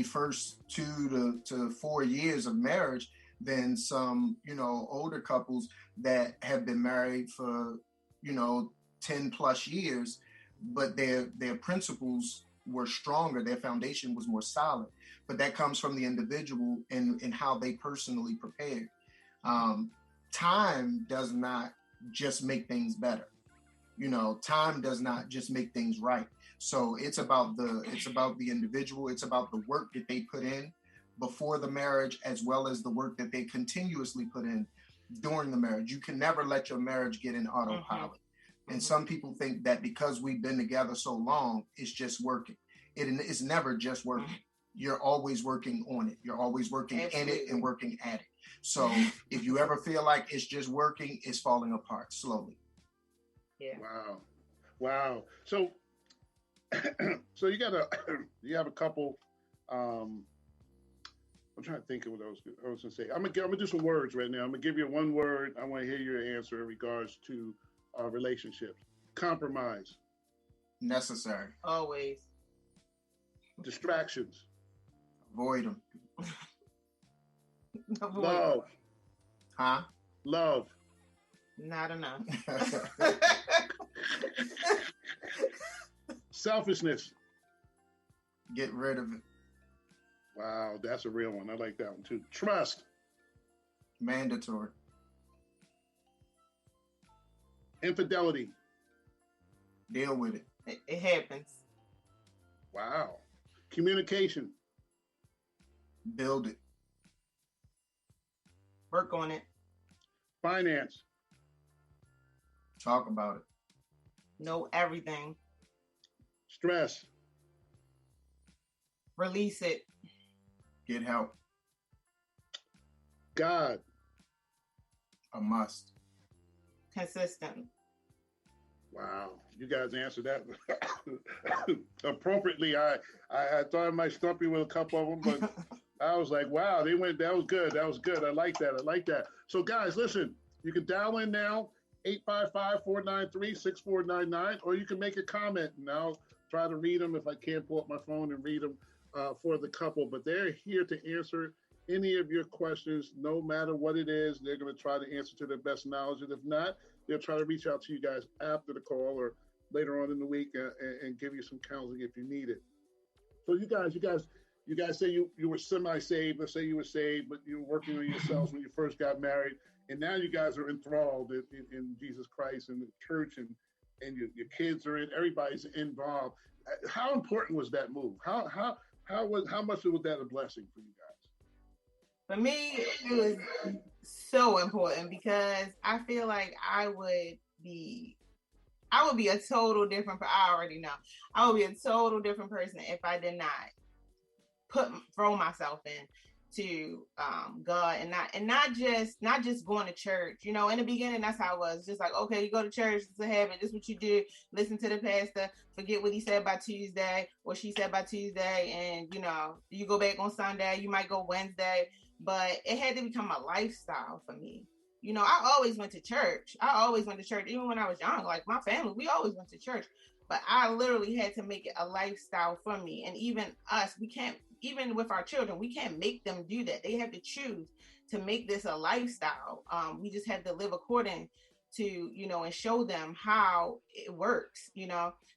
first 2 to 4 years of marriage than some older couples that have been married for 10 plus years, but their principles were stronger, their foundation was more solid. But that comes from the individual and how they personally prepared. Time does not just make things better. Time does not just make things right. So it's about the individual. It's about the work that they put in before the marriage, as well as the work that they continuously put in during the marriage. You can never let your marriage get in autopilot. Mm-hmm. And some people think that because we've been together so long, it's just working. It's never just working. Mm-hmm. You're always working on it. You're always working Absolutely. In it and working at it. So if you ever feel like it's just working, it's falling apart slowly. Yeah. Wow. So you have a couple. I'm trying to think of what I was going to say. I'm gonna do some words right now. I'm gonna give you one word. I want to hear your answer in regards to relationships. Compromise. Necessary. Always. Distractions. Avoid them. Love. Huh? Love. Not enough. Selfishness. Get rid of it. Wow, that's a real one. I like that one too. Trust. Mandatory. Infidelity. Deal with it. It happens. Wow. Communication. Build it. Work on it. Finance. Talk about it. Know everything. Stress. Release it. Get help. God. A must. Consistent. Wow, you guys answered that appropriately. I thought I might stump you with a couple of them, but I was like, wow, they went. That was good. That was good. I like that. So guys, listen, you can dial in now, 855-493-6499, or you can make a comment and I'll try to read them if I can't pull up my phone and read them for the couple. But they're here to answer any of your questions, no matter what it is. They're going to try to answer to their best knowledge, and if not, they'll try to reach out to you guys after the call or later on in the week and give you some counseling if you need it. So you guys say you were semi-saved. Let's say you were saved, but you were working on yourselves when you first got married, and now you guys are enthralled in Jesus Christ and the church, and your kids are in. Everybody's involved. How important was that move? How much was that a blessing for you guys? For me, it was so important because I feel like I would be a total different. I already know I would be a total different person if I did not throw myself in to God and not just going to church. In the beginning, that's how I was. Just like, okay, you go to church, it's a habit. This is what you do. Listen to the pastor. Forget what he said by Tuesday or she said by Tuesday, and you go back on Sunday. You might go Wednesday. But it had to become a lifestyle for me. I always went to church. Even when I was young. Like my family, we always went to church. But I literally had to make it a lifestyle for me. And even us, we can't, even with our children, we can't make them do that. They have to choose to make this a lifestyle. We just have to live according to, and show them how it works,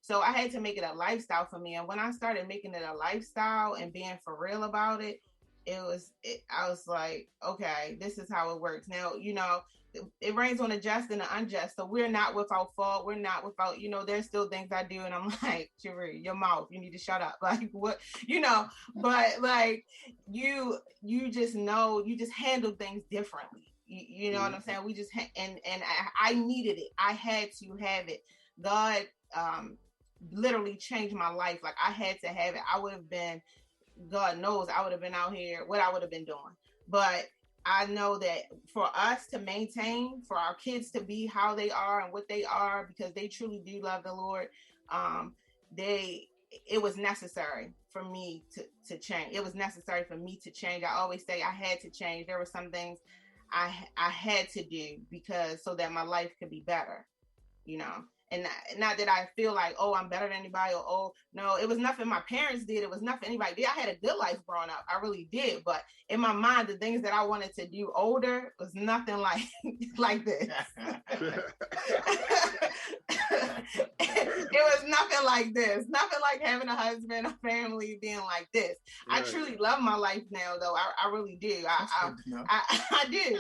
So I had to make it a lifestyle for me. And when I started making it a lifestyle and being for real about it, I was like, okay, this is how it works. Now, it rains on the just and the unjust. So we're not without fault. We're not without, there's still things I do. And I'm like, Cherie, your mouth, you need to shut up. Like what, but like you just know, you just handle things differently. You know what I'm saying? We just, and I needed it. I had to have it. God, literally changed my life. Like I had to have it. I would have been, God knows, I would have been out here, what I would have been doing. But I know that for us to maintain, for our kids to be how they are and what they are, because they truly do love the Lord, it was necessary for me to change. It was necessary for me to change. I always say I had to change. There were some things I had to do because so that my life could be better, And not that I feel like, oh, I'm better than anybody, or, oh, no, it was nothing my parents did. It was nothing anybody did. I had a good life growing up. I really did. But in my mind, the things that I wanted to do older was nothing like this. It was nothing like this. Nothing like having a husband, a family, being like this. Right. I truly love my life now, though. I really do. I do.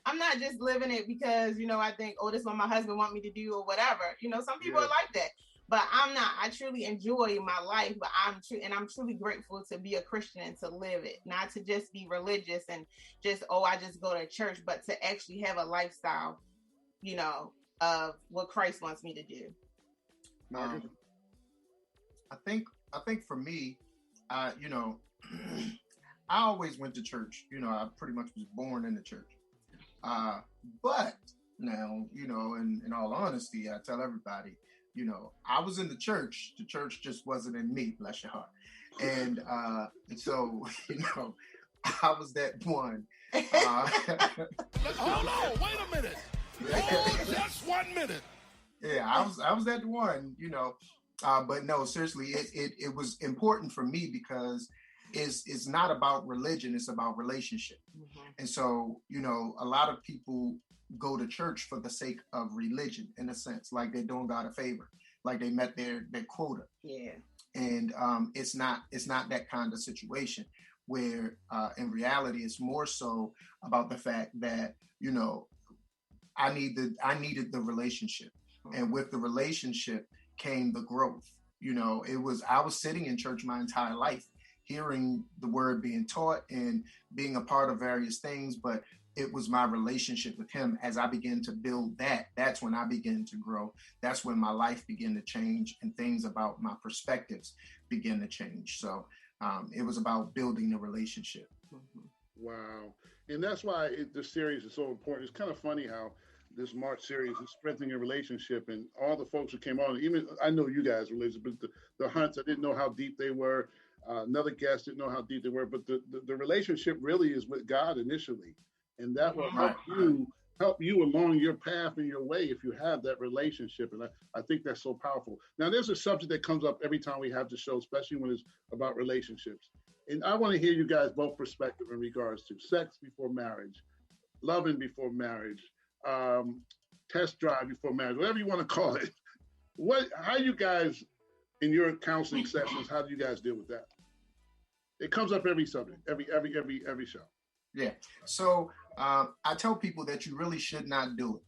I'm not just living it because, I think, oh, this is what my husband want me to do or whatever. Some people are like that. But I'm not. I truly enjoy my life, but I'm truly grateful to be a Christian and to live it, not to just be religious and just, oh, I just go to church, but to actually have a lifestyle, of what Christ wants me to do. I think for me, I always went to church. I pretty much was born in the church. But now, in all honesty, I tell everybody, I was in the church just wasn't in me, bless your heart. And so, I was that one. Hold on, wait a minute. Hold just 1 minute. Yeah, I was that one, but no, seriously, it was important for me because it's not about religion, it's about relationship. Mm-hmm. And so, a lot of people go to church for the sake of religion, in a sense, like they're doing God a favor, like they met their quota. Yeah. And it's not that kind of situation where in reality it's more so about the fact that, I needed the relationship. And with the relationship came the growth. I was sitting in church my entire life, hearing the word being taught and being a part of various things, but it was my relationship with him. As I began to build that's when I began to grow. That's when my life began to change and things about my perspectives began to change. So it was about building the relationship. Mm-hmm. Wow. And that's why the series is so important. It's kind of funny how this March series is strengthening a relationship, and all the folks who came on, even I know you guys were religious, but the Hunts, I didn't know how deep they were. Another guest didn't know how deep they were, but the relationship really is with God initially. And that will help you along your path and your way if you have that relationship. And I think that's so powerful. Now, there's a subject that comes up every time we have the show, especially when it's about relationships. And I want to hear you guys both perspective in regards to sex before marriage, loving before marriage, test drive before marriage, whatever you want to call it. How you guys, in your counseling sessions, how do you guys deal with that? It comes up every subject, every show. Yeah. So I tell people that you really should not do it.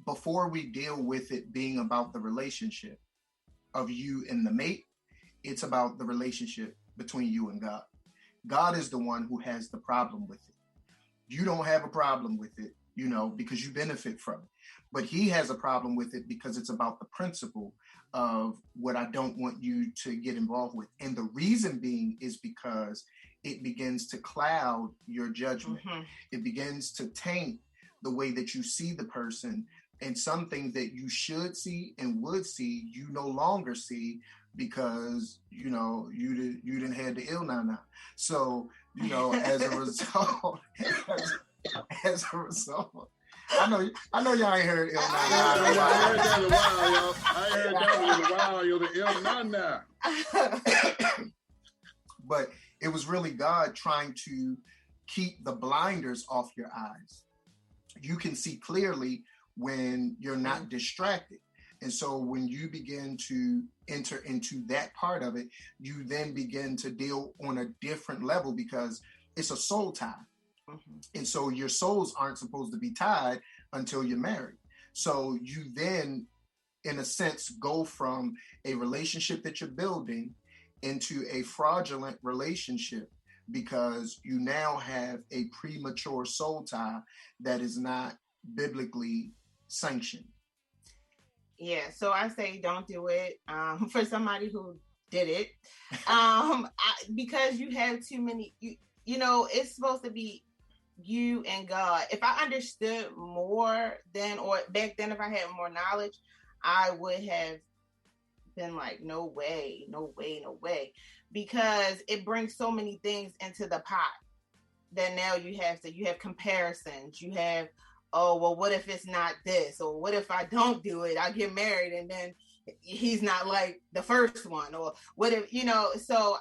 Before we deal with it being about the relationship of you and the mate, it's about the relationship between you and God. God is the one who has the problem with it. You don't have a problem with it, because you benefit from it. But he has a problem with it because it's about the principle of what I don't want you to get involved with. And the reason being is because it begins to cloud your judgment. Mm-hmm. It begins to taint the way that you see the person. And some things that you should see and would see, you no longer see because, you didn't have the ill now. So, as a result, as a result, I know y'all ain't heard ill I heard that in a while, y'all. I heard that in a while, yo, the ill now. But it was really God trying to keep the blinders off your eyes. You can see clearly when you're not distracted. And so when you begin to enter into that part of it, you then begin to deal on a different level because it's a soul tie. Mm-hmm. And so your souls aren't supposed to be tied until you're married. So you then, in a sense, go from a relationship that you're building into a fraudulent relationship because you now have a premature soul tie that is not biblically sanctioned. Yeah, so I say don't do it for somebody who did it because you have too many, you know, it's supposed to be you and God. If I understood more then, or back then, if I had more knowledge, I would have been like, no way, because it brings so many things into the pot that now you have comparisons. You have, oh, well, what if it's not this? Or what if I don't do it? I get married and then he's not like the first one. Or what if, you know, so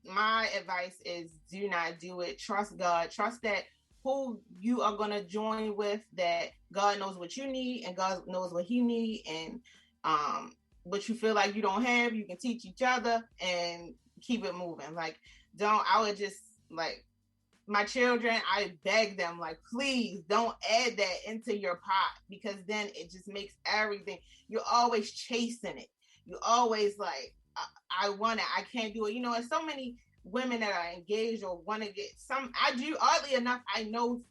my advice is do not do it. Trust God. Trust that who you are going to join with, that God knows what you need and God knows what he needs. And what you feel like you don't have, you can teach each other and keep it moving. Like, I would just, like, my children, I beg them, like, please don't add that into your pot, because then it just makes everything, you're always chasing it. You always like, I want it, I can't do it. You know, and so many women that are engaged or want to get some, I do, oddly enough, I know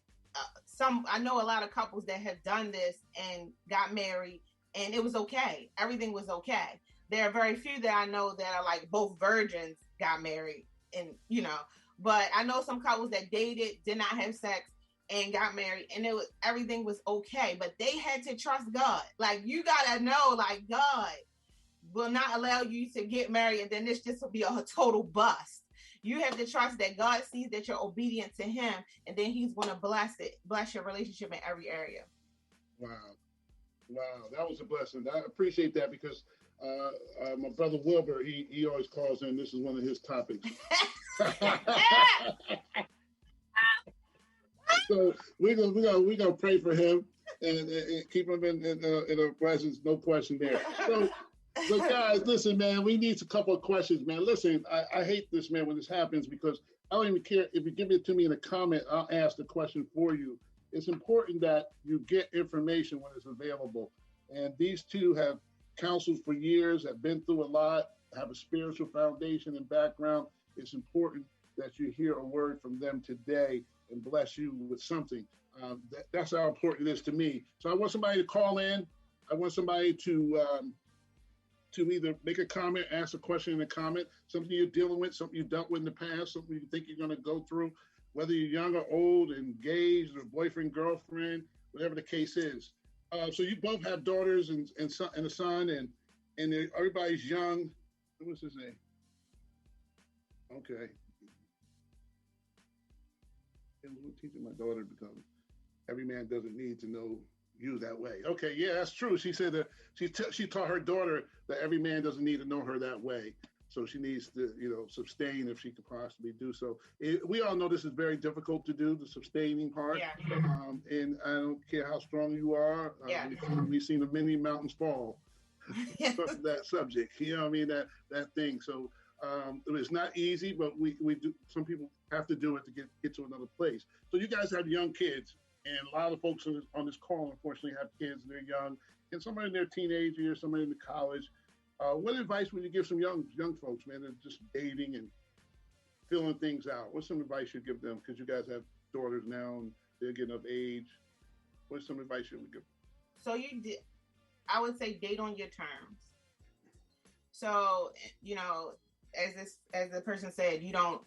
a lot of couples that have done this and got married and it was okay. Everything was okay. There are very few that I know that are like both virgins got married and, you know, but I know some couples that dated, did not have sex and got married and everything was okay, but they had to trust God. Like, you gotta know, like, God will not allow you to get married and then this just will be a total bust. You have to trust that God sees that you're obedient to him and then he's going to bless your relationship in every area. Wow, that was a blessing. I appreciate that because my brother Wilbur, he always calls in. This is one of his topics. So we're gonna pray for him and keep him in our presence. No question there. So guys, listen, man. We need a couple of questions, man. Listen, I hate this, man, when this happens because I don't even care if you give it to me in a comment. I'll ask the question for you. It's important that you get information when it's available. And these two have counseled for years, have been through a lot, have a spiritual foundation and background. It's important that you hear a word from them today and bless you with something. That's how important it is to me. So I want somebody to call in. I want somebody to either make a comment, ask a question in a comment, something you're dealing with, something you dealt with in the past, something you think you're going to go through, whether you're young or old, engaged or boyfriend, girlfriend, whatever the case is. So you both have daughters and a son, and everybody's young. What's his name? Okay. I'm teaching my daughter because every man doesn't need to know you that way. Okay, yeah, that's true. She said that she taught her daughter that every man doesn't need to know her that way. So she needs to, sustain if she could possibly do so. We all know this is very difficult to do, the sustaining part. Yeah. And I don't care how strong you are. We've seen many mountains fall. That subject, that thing. So it's not easy, but we do. Some people have to do it to get to another place. So you guys have young kids, and a lot of folks on this call, unfortunately, have kids. They're young, and some are in their teenage years, some are in college. What advice would you give some young folks, man, that are just dating and filling things out? What's some advice you'd give them? Because you guys have daughters now and they're getting of age. What's some advice you would give? So I would say date on your terms. So, as the person said, you don't,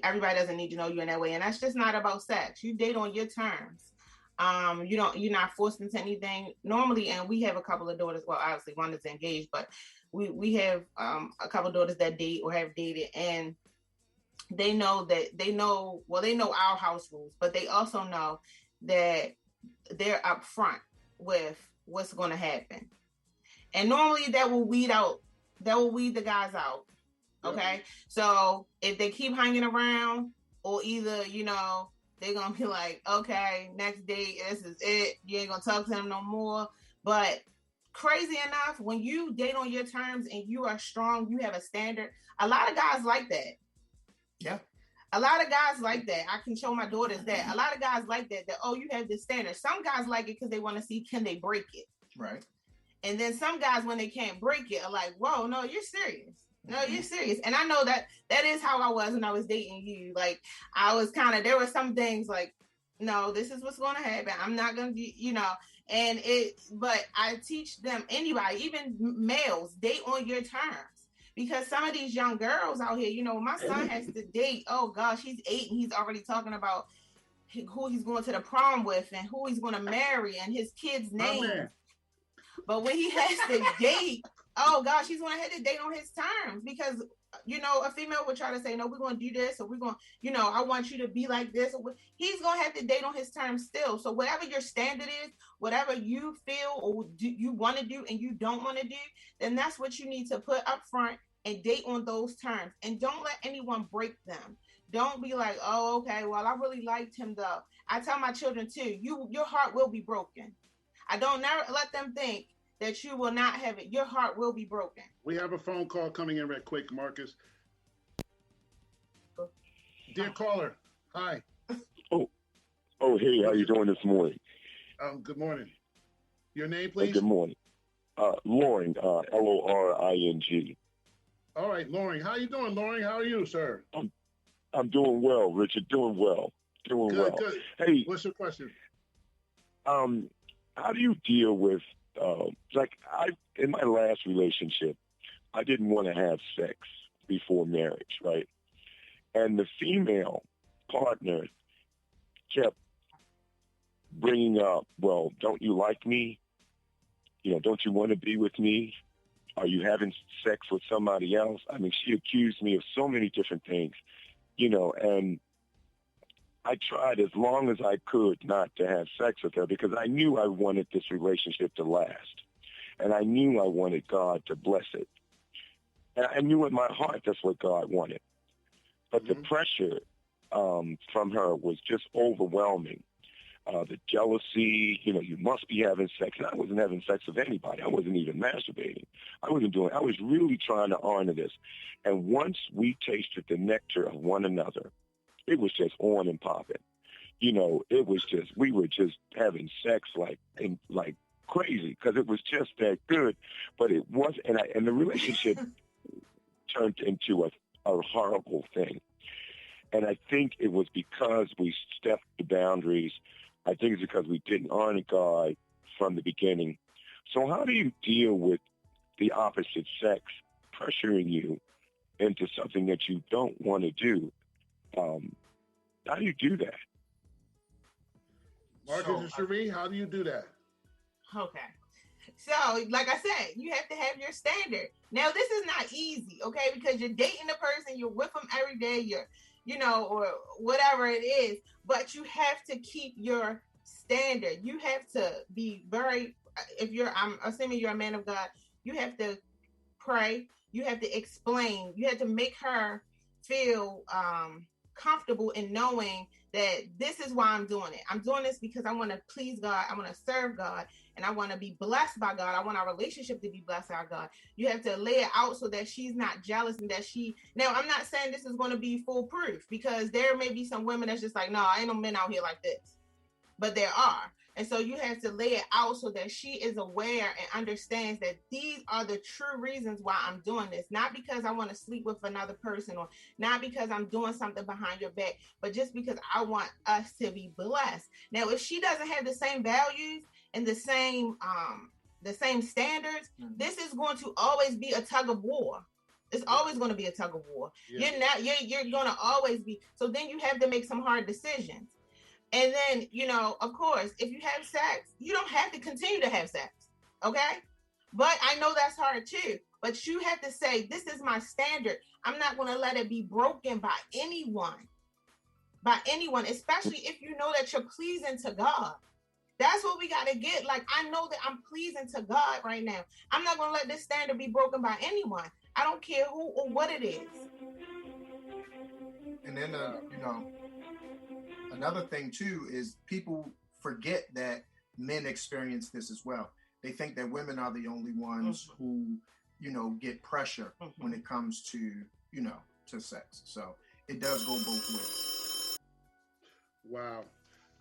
everybody doesn't need to know you in that way. And that's just not about sex. You date on your terms. You're not forced into anything normally. And we have a couple of daughters. Well, obviously one is engaged, but we have a couple of daughters that date or have dated, and they know our house rules, but they also know that they're upfront with what's going to happen. And normally that will weed the guys out. Okay. So if they keep hanging around, or either, they're going to be like, okay, next date, this is it. You ain't going to talk to them no more. But crazy enough, when you date on your terms and you are strong, you have a standard. A lot of guys like that. Yeah. A lot of guys like that. I can show my daughters that. A lot of guys like that, oh, you have this standard. Some guys like it because they want to see, can they break it? Right. And then some guys, when they can't break it, are like, whoa, no, you're serious. No, you're serious. And I know that is how I was when I was dating you. Like, I was there were some things like, no, this is what's going to happen. I'm not going to be, but I teach them, anybody, even males, date on your terms. Because some of these young girls out here, my son has to date. Oh gosh, he's 8 and he's already talking about who he's going to the prom with and who he's going to marry and his kids' names. But when he has to date, oh gosh, he's going to have to date on his terms because, a female would try to say, no, we're going to do this, or we're going, I want you to be like this. He's going to have to date on his terms still. So whatever your standard is, whatever you feel or you want to do and you don't want to do, then that's what you need to put up front and date on those terms. And don't let anyone break them. Don't be like, oh, okay, well, I really liked him though. I tell my children too, your heart will be broken. I don't never let them think that you will not have it. Your heart will be broken. We have a phone call coming in right quick, Marcus. Dear caller, hi. Oh, hey, how you doing this morning? Good morning. Your name, please? Good morning. Loring, Loring. All right, Loring. How you doing, Loring? How are you, sir? I'm doing well, Richard. Doing well. Good. Hey, what's your question? How do you deal with in my last relationship, I didn't want to have sex before marriage, right? And the female partner kept bringing up, well, don't you like me? Don't you want to be with me? Are you having sex with somebody else? I mean, she accused me of so many different things, and I tried as long as I could not to have sex with her because I knew I wanted this relationship to last. And I knew I wanted God to bless it. And I knew in my heart that's what God wanted. But the pressure from her was just overwhelming. The jealousy, you must be having sex. And I wasn't having sex with anybody. I wasn't even masturbating. I was really trying to honor this. And once we tasted the nectar of one another, it was just on and popping. It was just, we were just having sex like crazy because it was just that good. But it was, and the relationship turned into a horrible thing. And I think it was because we stepped the boundaries. I think it's because we didn't honor God from the beginning. So how do you deal with the opposite sex pressuring you into something that you don't want to do? How do you do that? Marcus and Cherie, how do you do that? Okay. So, like I said, you have to have your standard. Now, this is not easy, okay? Because you're dating a person, you're with them every day, or whatever it is, but you have to keep your standard. You have to be I'm assuming you're a man of God, you have to pray, you have to explain, you have to make her feel comfortable in knowing that this is why I'm doing it. I'm doing this because I want to please God. I want to serve God, and I want to be blessed by God. I want our relationship to be blessed by God. You have to lay it out so that she's not jealous and that now I'm not saying this is going to be foolproof because there may be some women that's just like, no, I ain't no men out here like this, but there are. And so you have to lay it out so that she is aware and understands that these are the true reasons why I'm doing this. Not because I want to sleep with another person or not because I'm doing something behind your back, but just because I want us to be blessed. Now, if she doesn't have the same values and the same standards, this is going to always be a tug of war. It's always going to be a tug of war. Yeah. You're going to always be. So then you have to make some hard decisions. And then, of course, if you have sex, you don't have to continue to have sex, okay? But I know that's hard too. But you have to say, this is my standard. I'm not going to let it be broken by anyone, especially if you know that you're pleasing to God. That's what we got to get. Like, I know that I'm pleasing to God right now. I'm not going to let this standard be broken by anyone. I don't care who or what it is. And then, another thing too is people forget that men experience this as well. they think that women are the only ones who, get pressure when it comes to, to sex. So it does go both ways. Wow.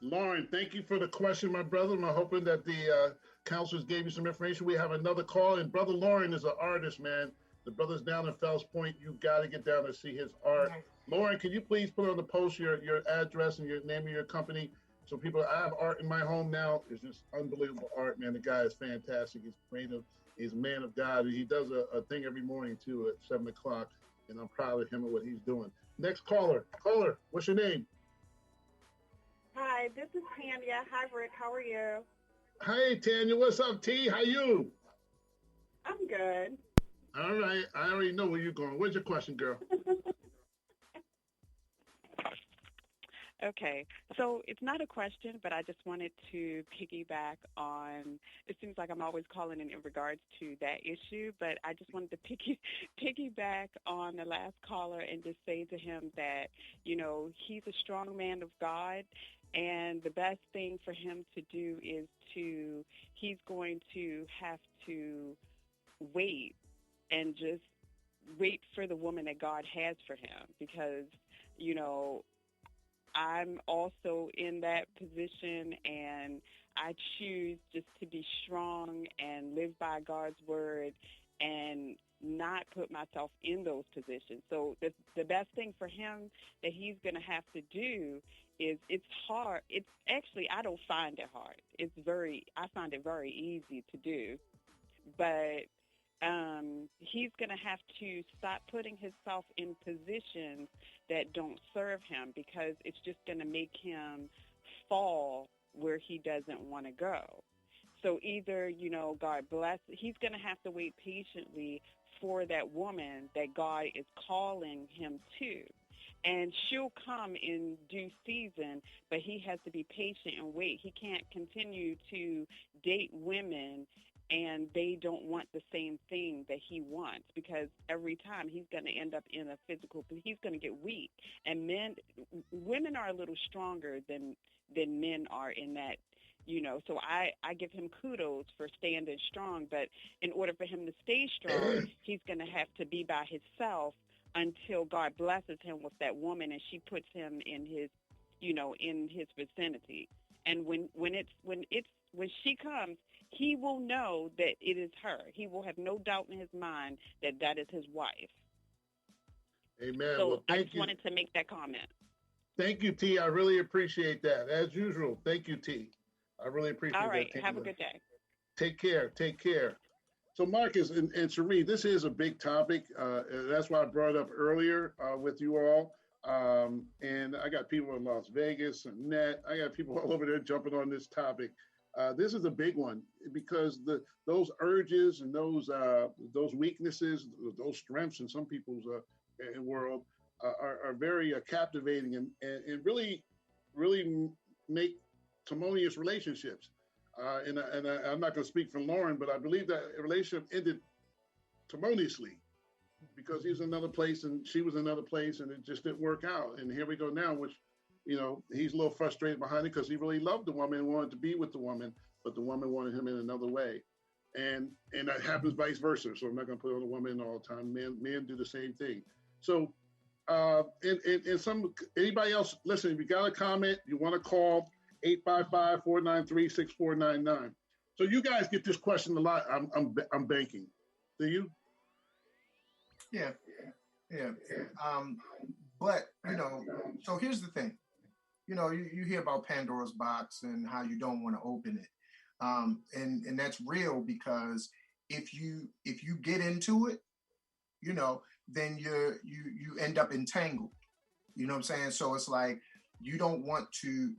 Lauren, thank you for the question, my brother. I'm hoping that the counselors gave you some information. We have another call, and Brother Lauren is an artist, man. The brother's down in Fells Point. You got to get down and see his art. Nice. Lauren, can you please put on the post your address and your name of your company? So people, I have art in my home now. It's just unbelievable art, man. The guy is fantastic. He's creative. He's a man of God. He does a thing every morning, too, at 7 o'clock, and I'm proud of him and what he's doing. Next caller. Caller, what's your name? Hi, this is Tanya. Hi, Rick. How are you? Hi, Tanya. What's up, T? How you? I'm good. All right. I already know where you're going. Where's your question, girl? Okay, so it's not a question, but I just wanted to piggyback on, it seems like I'm always calling in regards to that issue, but I just wanted to piggyback on the last caller and just say to him that, he's a strong man of God, and the best thing for him to do is he's going to have to wait and just wait for the woman that God has for him, because, I'm also in that position, and I choose just to be strong and live by God's word and not put myself in those positions. So the best thing for him that he's going to have to do is, it's hard. It's actually, I don't find it hard. I find it very easy to do, but he's going to have to stop putting himself in positions that don't serve him, because it's just going to make him fall where he doesn't want to go. So either, God bless, he's going to have to wait patiently for that woman that God is calling him to. And she'll come in due season, but he has to be patient and wait. He can't continue to date women and they don't want the same thing that he wants, because every time he's going to end up in a physical, he's going to get weak. And women are a little stronger than men are in that, so I give him kudos for standing strong, but in order for him to stay strong, he's going to have to be by himself until God blesses him with that woman and she puts him in his, in his vicinity. And when she comes, he will know that it is her. He will have no doubt in his mind that is his wife. Amen. So well, I just wanted to make that comment. Thank you, T. I really appreciate that. As usual, thank you, T. I really appreciate that. All right. That. Have a good day. Take care. Take care. So Marcus and Sheree, this is a big topic. That's why I brought it up earlier with you all. And I got people in Las Vegas and Net. I got people all over there jumping on this topic. This is a big one, because those urges and those weaknesses, those strengths in some people's world are very captivating and really make harmonious relationships. And I'm not going to speak for Lauren, but I believe that a relationship ended harmoniously because he was in another place and she was in another place, and it just didn't work out. And here we go now, which, he's a little frustrated behind it because he really loved the woman and wanted to be with the woman, but the woman wanted him in another way. And that happens vice versa. So I'm not going to put on the woman all the time. Men do the same thing. So, anybody else listening, if you got a comment, you want to call 855-493-6499. So you guys get this question a lot. I'm banking. Do you? Yeah. But so here's the thing. You hear about Pandora's box and how you don't want to open it. And that's real, because if you get into it, then you end up entangled. You know what I'm saying? So it's like you don't want to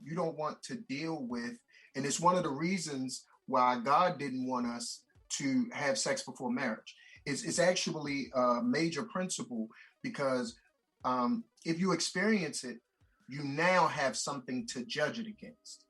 deal with, and it's one of the reasons why God didn't want us to have sex before marriage. It's actually a major principle, because if you experience it, you now have something to judge it against.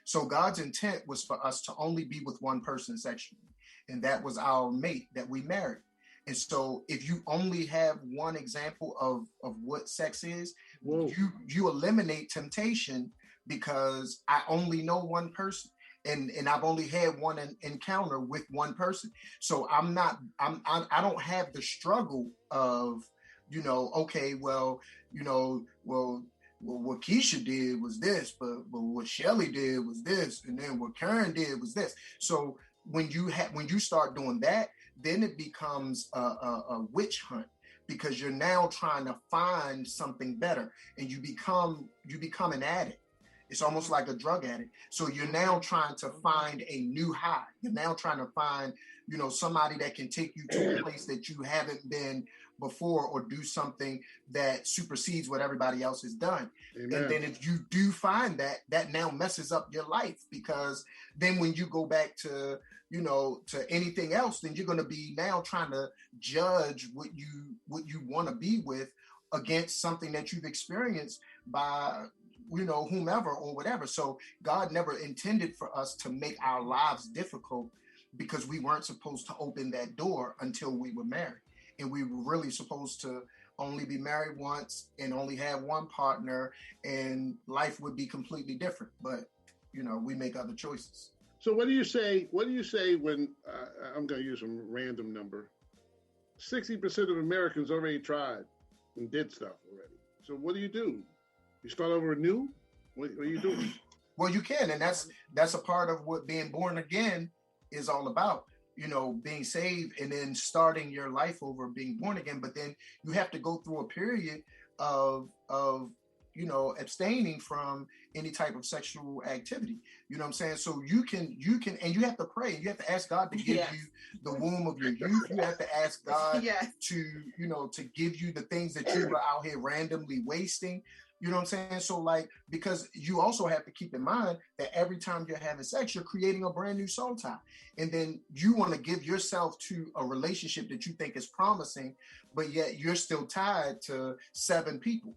So God's intent was for us to only be with one person sexually, and that was our mate that we married. And so if you only have one example of what sex is, you eliminate temptation, because I only know one person. and I've only had one encounter with one person. So I don't have the struggle of, okay, well, what Keisha did was this, but what Shelly did was this, and then what Karen did was this. So when you start doing that, then it becomes a witch hunt, because you're now trying to find something better, and you become an addict. It's almost like a drug addict. So you're now trying to find a new high. You're now trying to find, somebody that can take you to a place that you haven't been before, or do something that supersedes what everybody else has done. Amen. And then if you do find that now messes up your life, because then when you go back to, to anything else, then you're going to be now trying to judge what you want to be with against something that you've experienced by, whomever or whatever. So God never intended for us to make our lives difficult, because we weren't supposed to open that door until we were married. And we were really supposed to only be married once and only have one partner, and life would be completely different. But, we make other choices. So what do you say when, I'm going to use a random number, 60% of Americans already tried and did stuff already. So what do? You start over anew? What are you doing? Well, you can, and that's a part of what being born again is all about. Being saved and then starting your life over, being born again. But then you have to go through a period of abstaining from any type of sexual activity. You know what I'm saying? So you can, and you have to pray. You have to ask God to give you the womb of your youth. You have to ask God to, to give you the things that you were out here randomly wasting. You know what I'm saying? So because you also have to keep in mind that every time you're having sex, you're creating a brand new soul tie. And then you want to give yourself to a relationship that you think is promising, but yet you're still tied to 7 people,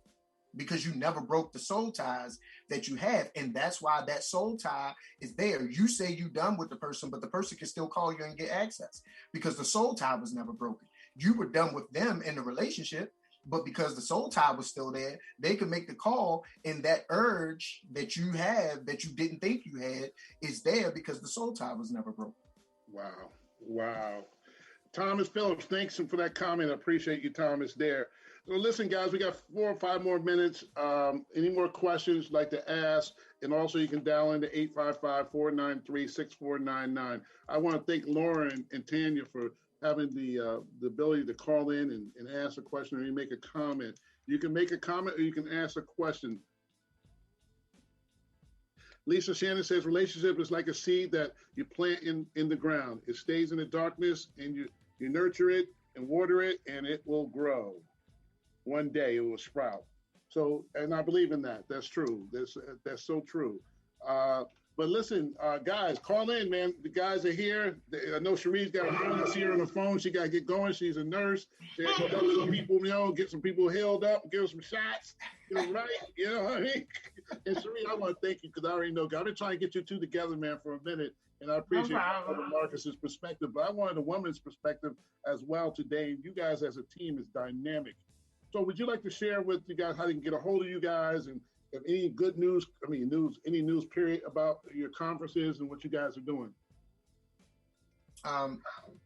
because you never broke the soul ties that you have. And that's why that soul tie is there. You say you're done with the person, but the person can still call you and get access, because the soul tie was never broken. You were done with them in the relationship, but because the soul tie was still there, they could make the call, and that urge that you have that you didn't think you had is there because the soul tie was never broken. Wow. Thomas Phillips, thanks for that comment. I appreciate you, Thomas, there. So listen, guys, we got 4 or 5 more minutes. Any more questions you'd like to ask? And also you can dial into 855-493-6499. I want to thank Lauren and Tanya for having the ability to call in and ask a question, or you make a comment. You can make a comment or you can ask a question. Lisa Shannon says, relationship is like a seed that you plant in the ground. It stays in the darkness, and you nurture it and water it, and it will grow. One day it will sprout. So, and I believe in that. That's true. That's so true. But listen, guys, call in, man. The guys are here. I know Cherie's got a phone. I see her on the phone. She got to get going. She's a nurse. She has to help some people, get some people healed up, give them some shots. Right? You know what I mean? And Cherie, I want to thank you, because I already know. I've been trying to get you two together, man, for a minute. And I appreciate Marcus's perspective. But I wanted a woman's perspective as well today. You guys as a team is dynamic. So would you like to share with you guys how they can get a hold of you guys, and if any good news, any news period about your conferences and what you guys are doing?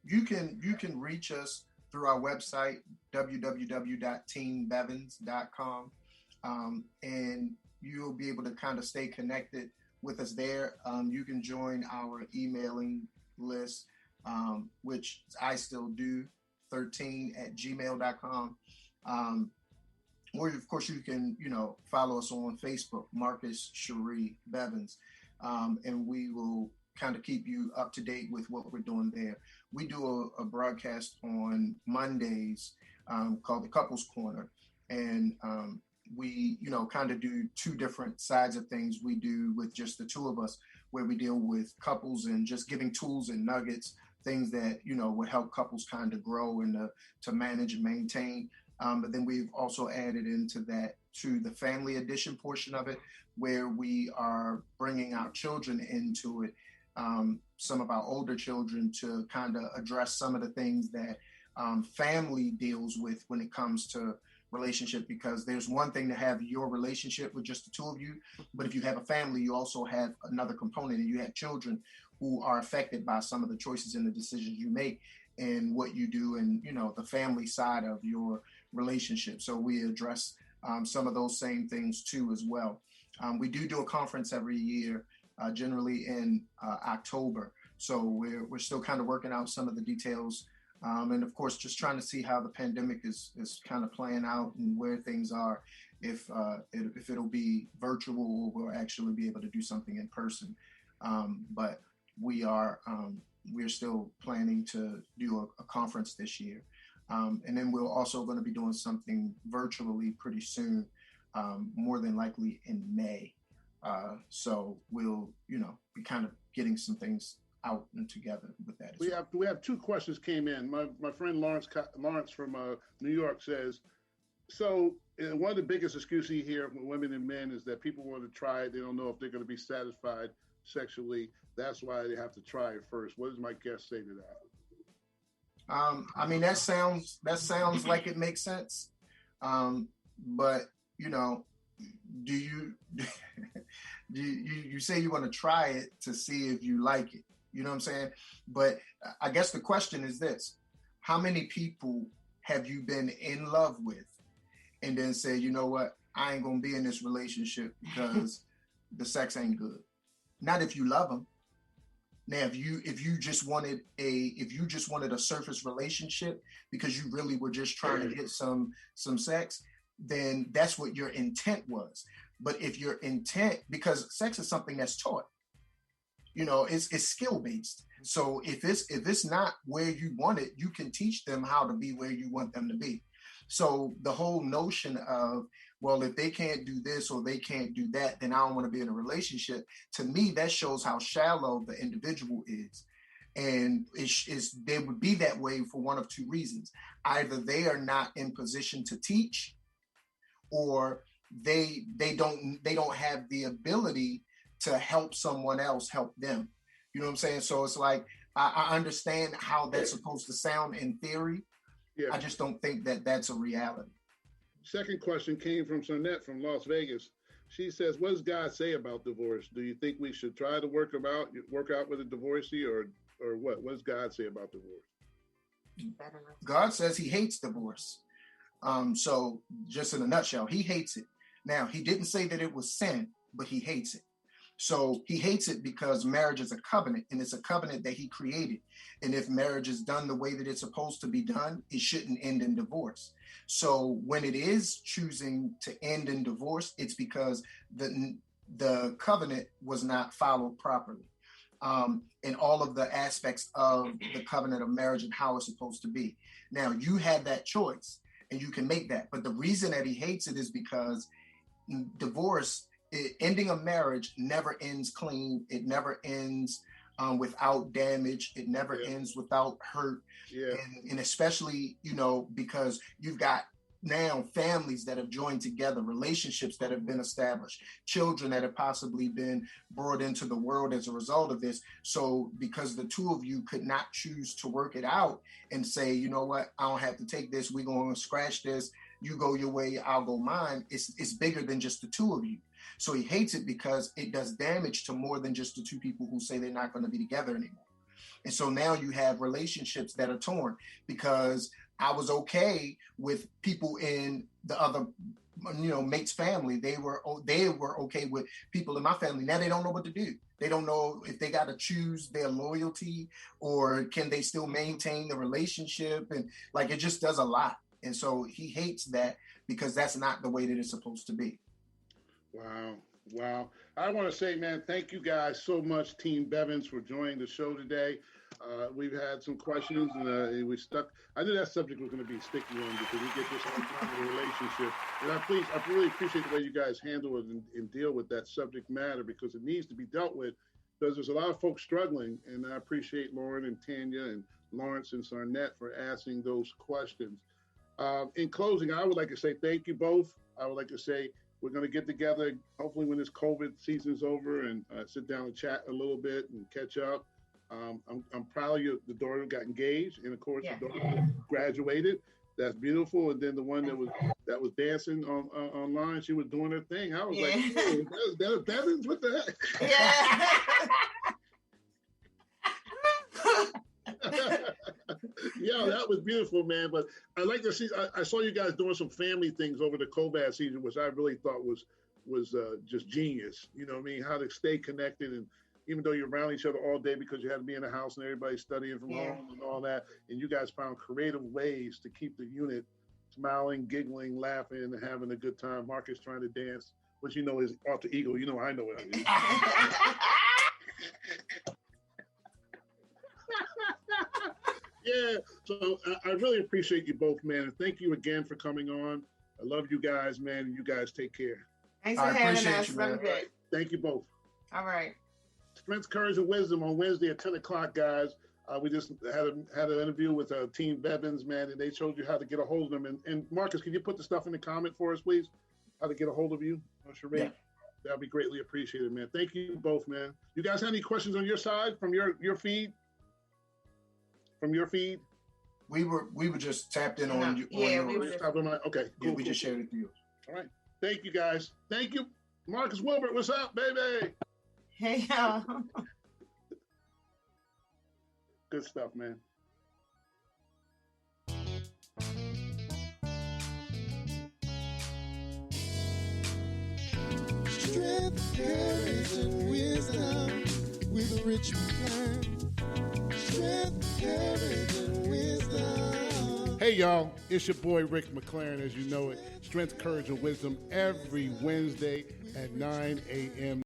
You can reach us through our website, www.teambevans.com. And you'll be able to kind of stay connected with us there. You can join our emailing list, which I still do, 13@gmail.com. Or of course you can, follow us on Facebook, Marcus Cherie Bevans, and we will kind of keep you up to date with what we're doing there. We do a broadcast on Mondays called the Couples Corner, and we, kind of do 2 different sides of things. We do with just the 2 of us, where we deal with couples and just giving tools and nuggets, things that, would help couples kind of grow and to manage and maintain. But then we've also added into that to the family edition portion of it, where we are bringing our children into it, some of our older children, to kind of address some of the things that family deals with when it comes to relationship, because there's one thing to have your relationship with just the two of you, but if you have a family, you also have another component, and you have children who are affected by some of the choices and the decisions you make and what you do, and the family side of your relationship. So we address some of those same things too as well. We do a conference every year, generally in October. So we're still kind of working out some of the details. And of course, just trying to see how the pandemic is kind of playing out and where things are, if it'll be virtual or we'll actually be able to do something in person. But we're still planning to do a conference this year. And then we're also going to be doing something virtually pretty soon, more than likely in May. So we'll, be kind of getting some things out and together with that. We have two questions came in. My friend Lawrence from New York says, so one of the biggest excuses you hear from women and men is that people want to try it. They don't know if they're going to be satisfied sexually. That's why they have to try it first. What does my guest say to that? I mean, that sounds like it makes sense. But do you you say you want to try it to see if you like it? You know what I'm saying? But I guess the question is this: how many people have you been in love with, and then say, you know what, I ain't gonna be in this relationship because the sex ain't good? Not if you love them. Now, if you just wanted a surface relationship because you really were just trying to get some sex, then that's what your intent was. But if your intent, because sex is something that's taught, it's skill based. So if it's not where you want it, you can teach them how to be where you want them to be. So the whole notion of, well, if they can't do this or they can't do that, then I don't want to be in a relationship. To me, that shows how shallow the individual is. And they would be that way for one of two reasons. Either they are not in position to teach, or they don't have the ability to help someone else help them. You know what I'm saying? So it's like, I understand how that's supposed to sound in theory. Yeah. I just don't think that that's a reality. Second question came from Sonette from Las Vegas. She says, what does God say about divorce? Do you think we should try to work out with a divorcee, or what? What does God say about divorce? God says he hates divorce. So just in a nutshell, he hates it. Now, he didn't say that it was sin, but he hates it. So he hates it because marriage is a covenant, and it's a covenant that he created. And if marriage is done the way that it's supposed to be done, it shouldn't end in divorce. So when it is choosing to end in divorce, it's because the covenant was not followed properly. In all of the aspects of the covenant of marriage and how it's supposed to be. Now, you have that choice and you can make that. But the reason that he hates it is because divorce, ending a marriage never ends clean. It never ends without damage. It never ends without hurt. Yeah. And especially, because you've got now families that have joined together, relationships that have been established, children that have possibly been brought into the world as a result of this. So because the two of you could not choose to work it out and say, you know what, I don't have to take this, we're going to scratch this, you go your way, I'll go mine, it's bigger than just the two of you. So he hates it because it does damage to more than just the two people who say they're not going to be together anymore. And so now you have relationships that are torn because I was okay with people in the other, mate's family. They were okay with people in my family. Now they don't know what to do. They don't know if they got to choose their loyalty or can they still maintain the relationship. And like, it just does a lot. And so he hates that because that's not the way that it's supposed to be. Wow. I want to say, man, thank you guys so much, Team Bevans, for joining the show today. We've had some questions and we stuck. I knew that subject was going to be a sticky one because we get this on kind of a relationship. And I really appreciate the way you guys handle it and deal with that subject matter because it needs to be dealt with because there's a lot of folks struggling. And I appreciate Lauren and Tanya and Lawrence and Sarnette for asking those questions. In closing, I would like to say thank you both. I would like to say we're going to get together, hopefully when this COVID season's over and sit down and chat a little bit and catch up. I'm proud of you. The daughter got engaged and of course the daughter graduated That's beautiful. And then the one that was dancing on online, she was doing her thing. I was like, hey, that Bevans? What the heck? Yeah, that was beautiful, man. But I like to see. I saw you guys doing some family things over the COVID season, which I really thought was just genius. You know what I mean? How to stay connected, and even though you're around each other all day because you had to be in the house and everybody's studying from home and all that, and you guys found creative ways to keep the unit smiling, giggling, laughing, and having a good time. Marcus trying to dance, which you know is alter ego. You know I know what it is. Yeah, so I really appreciate you both, man. And thank you again for coming on. I love you guys, man, and you guys take care. Thanks for having us. Thank you both. All right. Strength, Courage, and Wisdom on Wednesday at 10 o'clock, guys. We just had an interview with Team Bevans, man, and they showed you how to get a hold of them. And Marcus, can you put the stuff in the comment for us, please? How to get a hold of you, Sheree? Yeah. That'd be greatly appreciated, man. Thank you both, man. You guys have any questions on your side from your feed? From your feed? We were just tapped in on you. Yeah, we were just tapped on my, okay. Cool, we just shared it to you. All right. Thank you, guys. Thank you. Marcus Wilbert, what's up, baby? Hey, y'all. Good stuff, man. Strength, courage, and wisdom with a rich plan. Strength, courage, and wisdom. Hey, y'all. It's your boy, Rick McLaren, as you know it. Strength, Courage, and Wisdom every Wednesday at 9 a.m.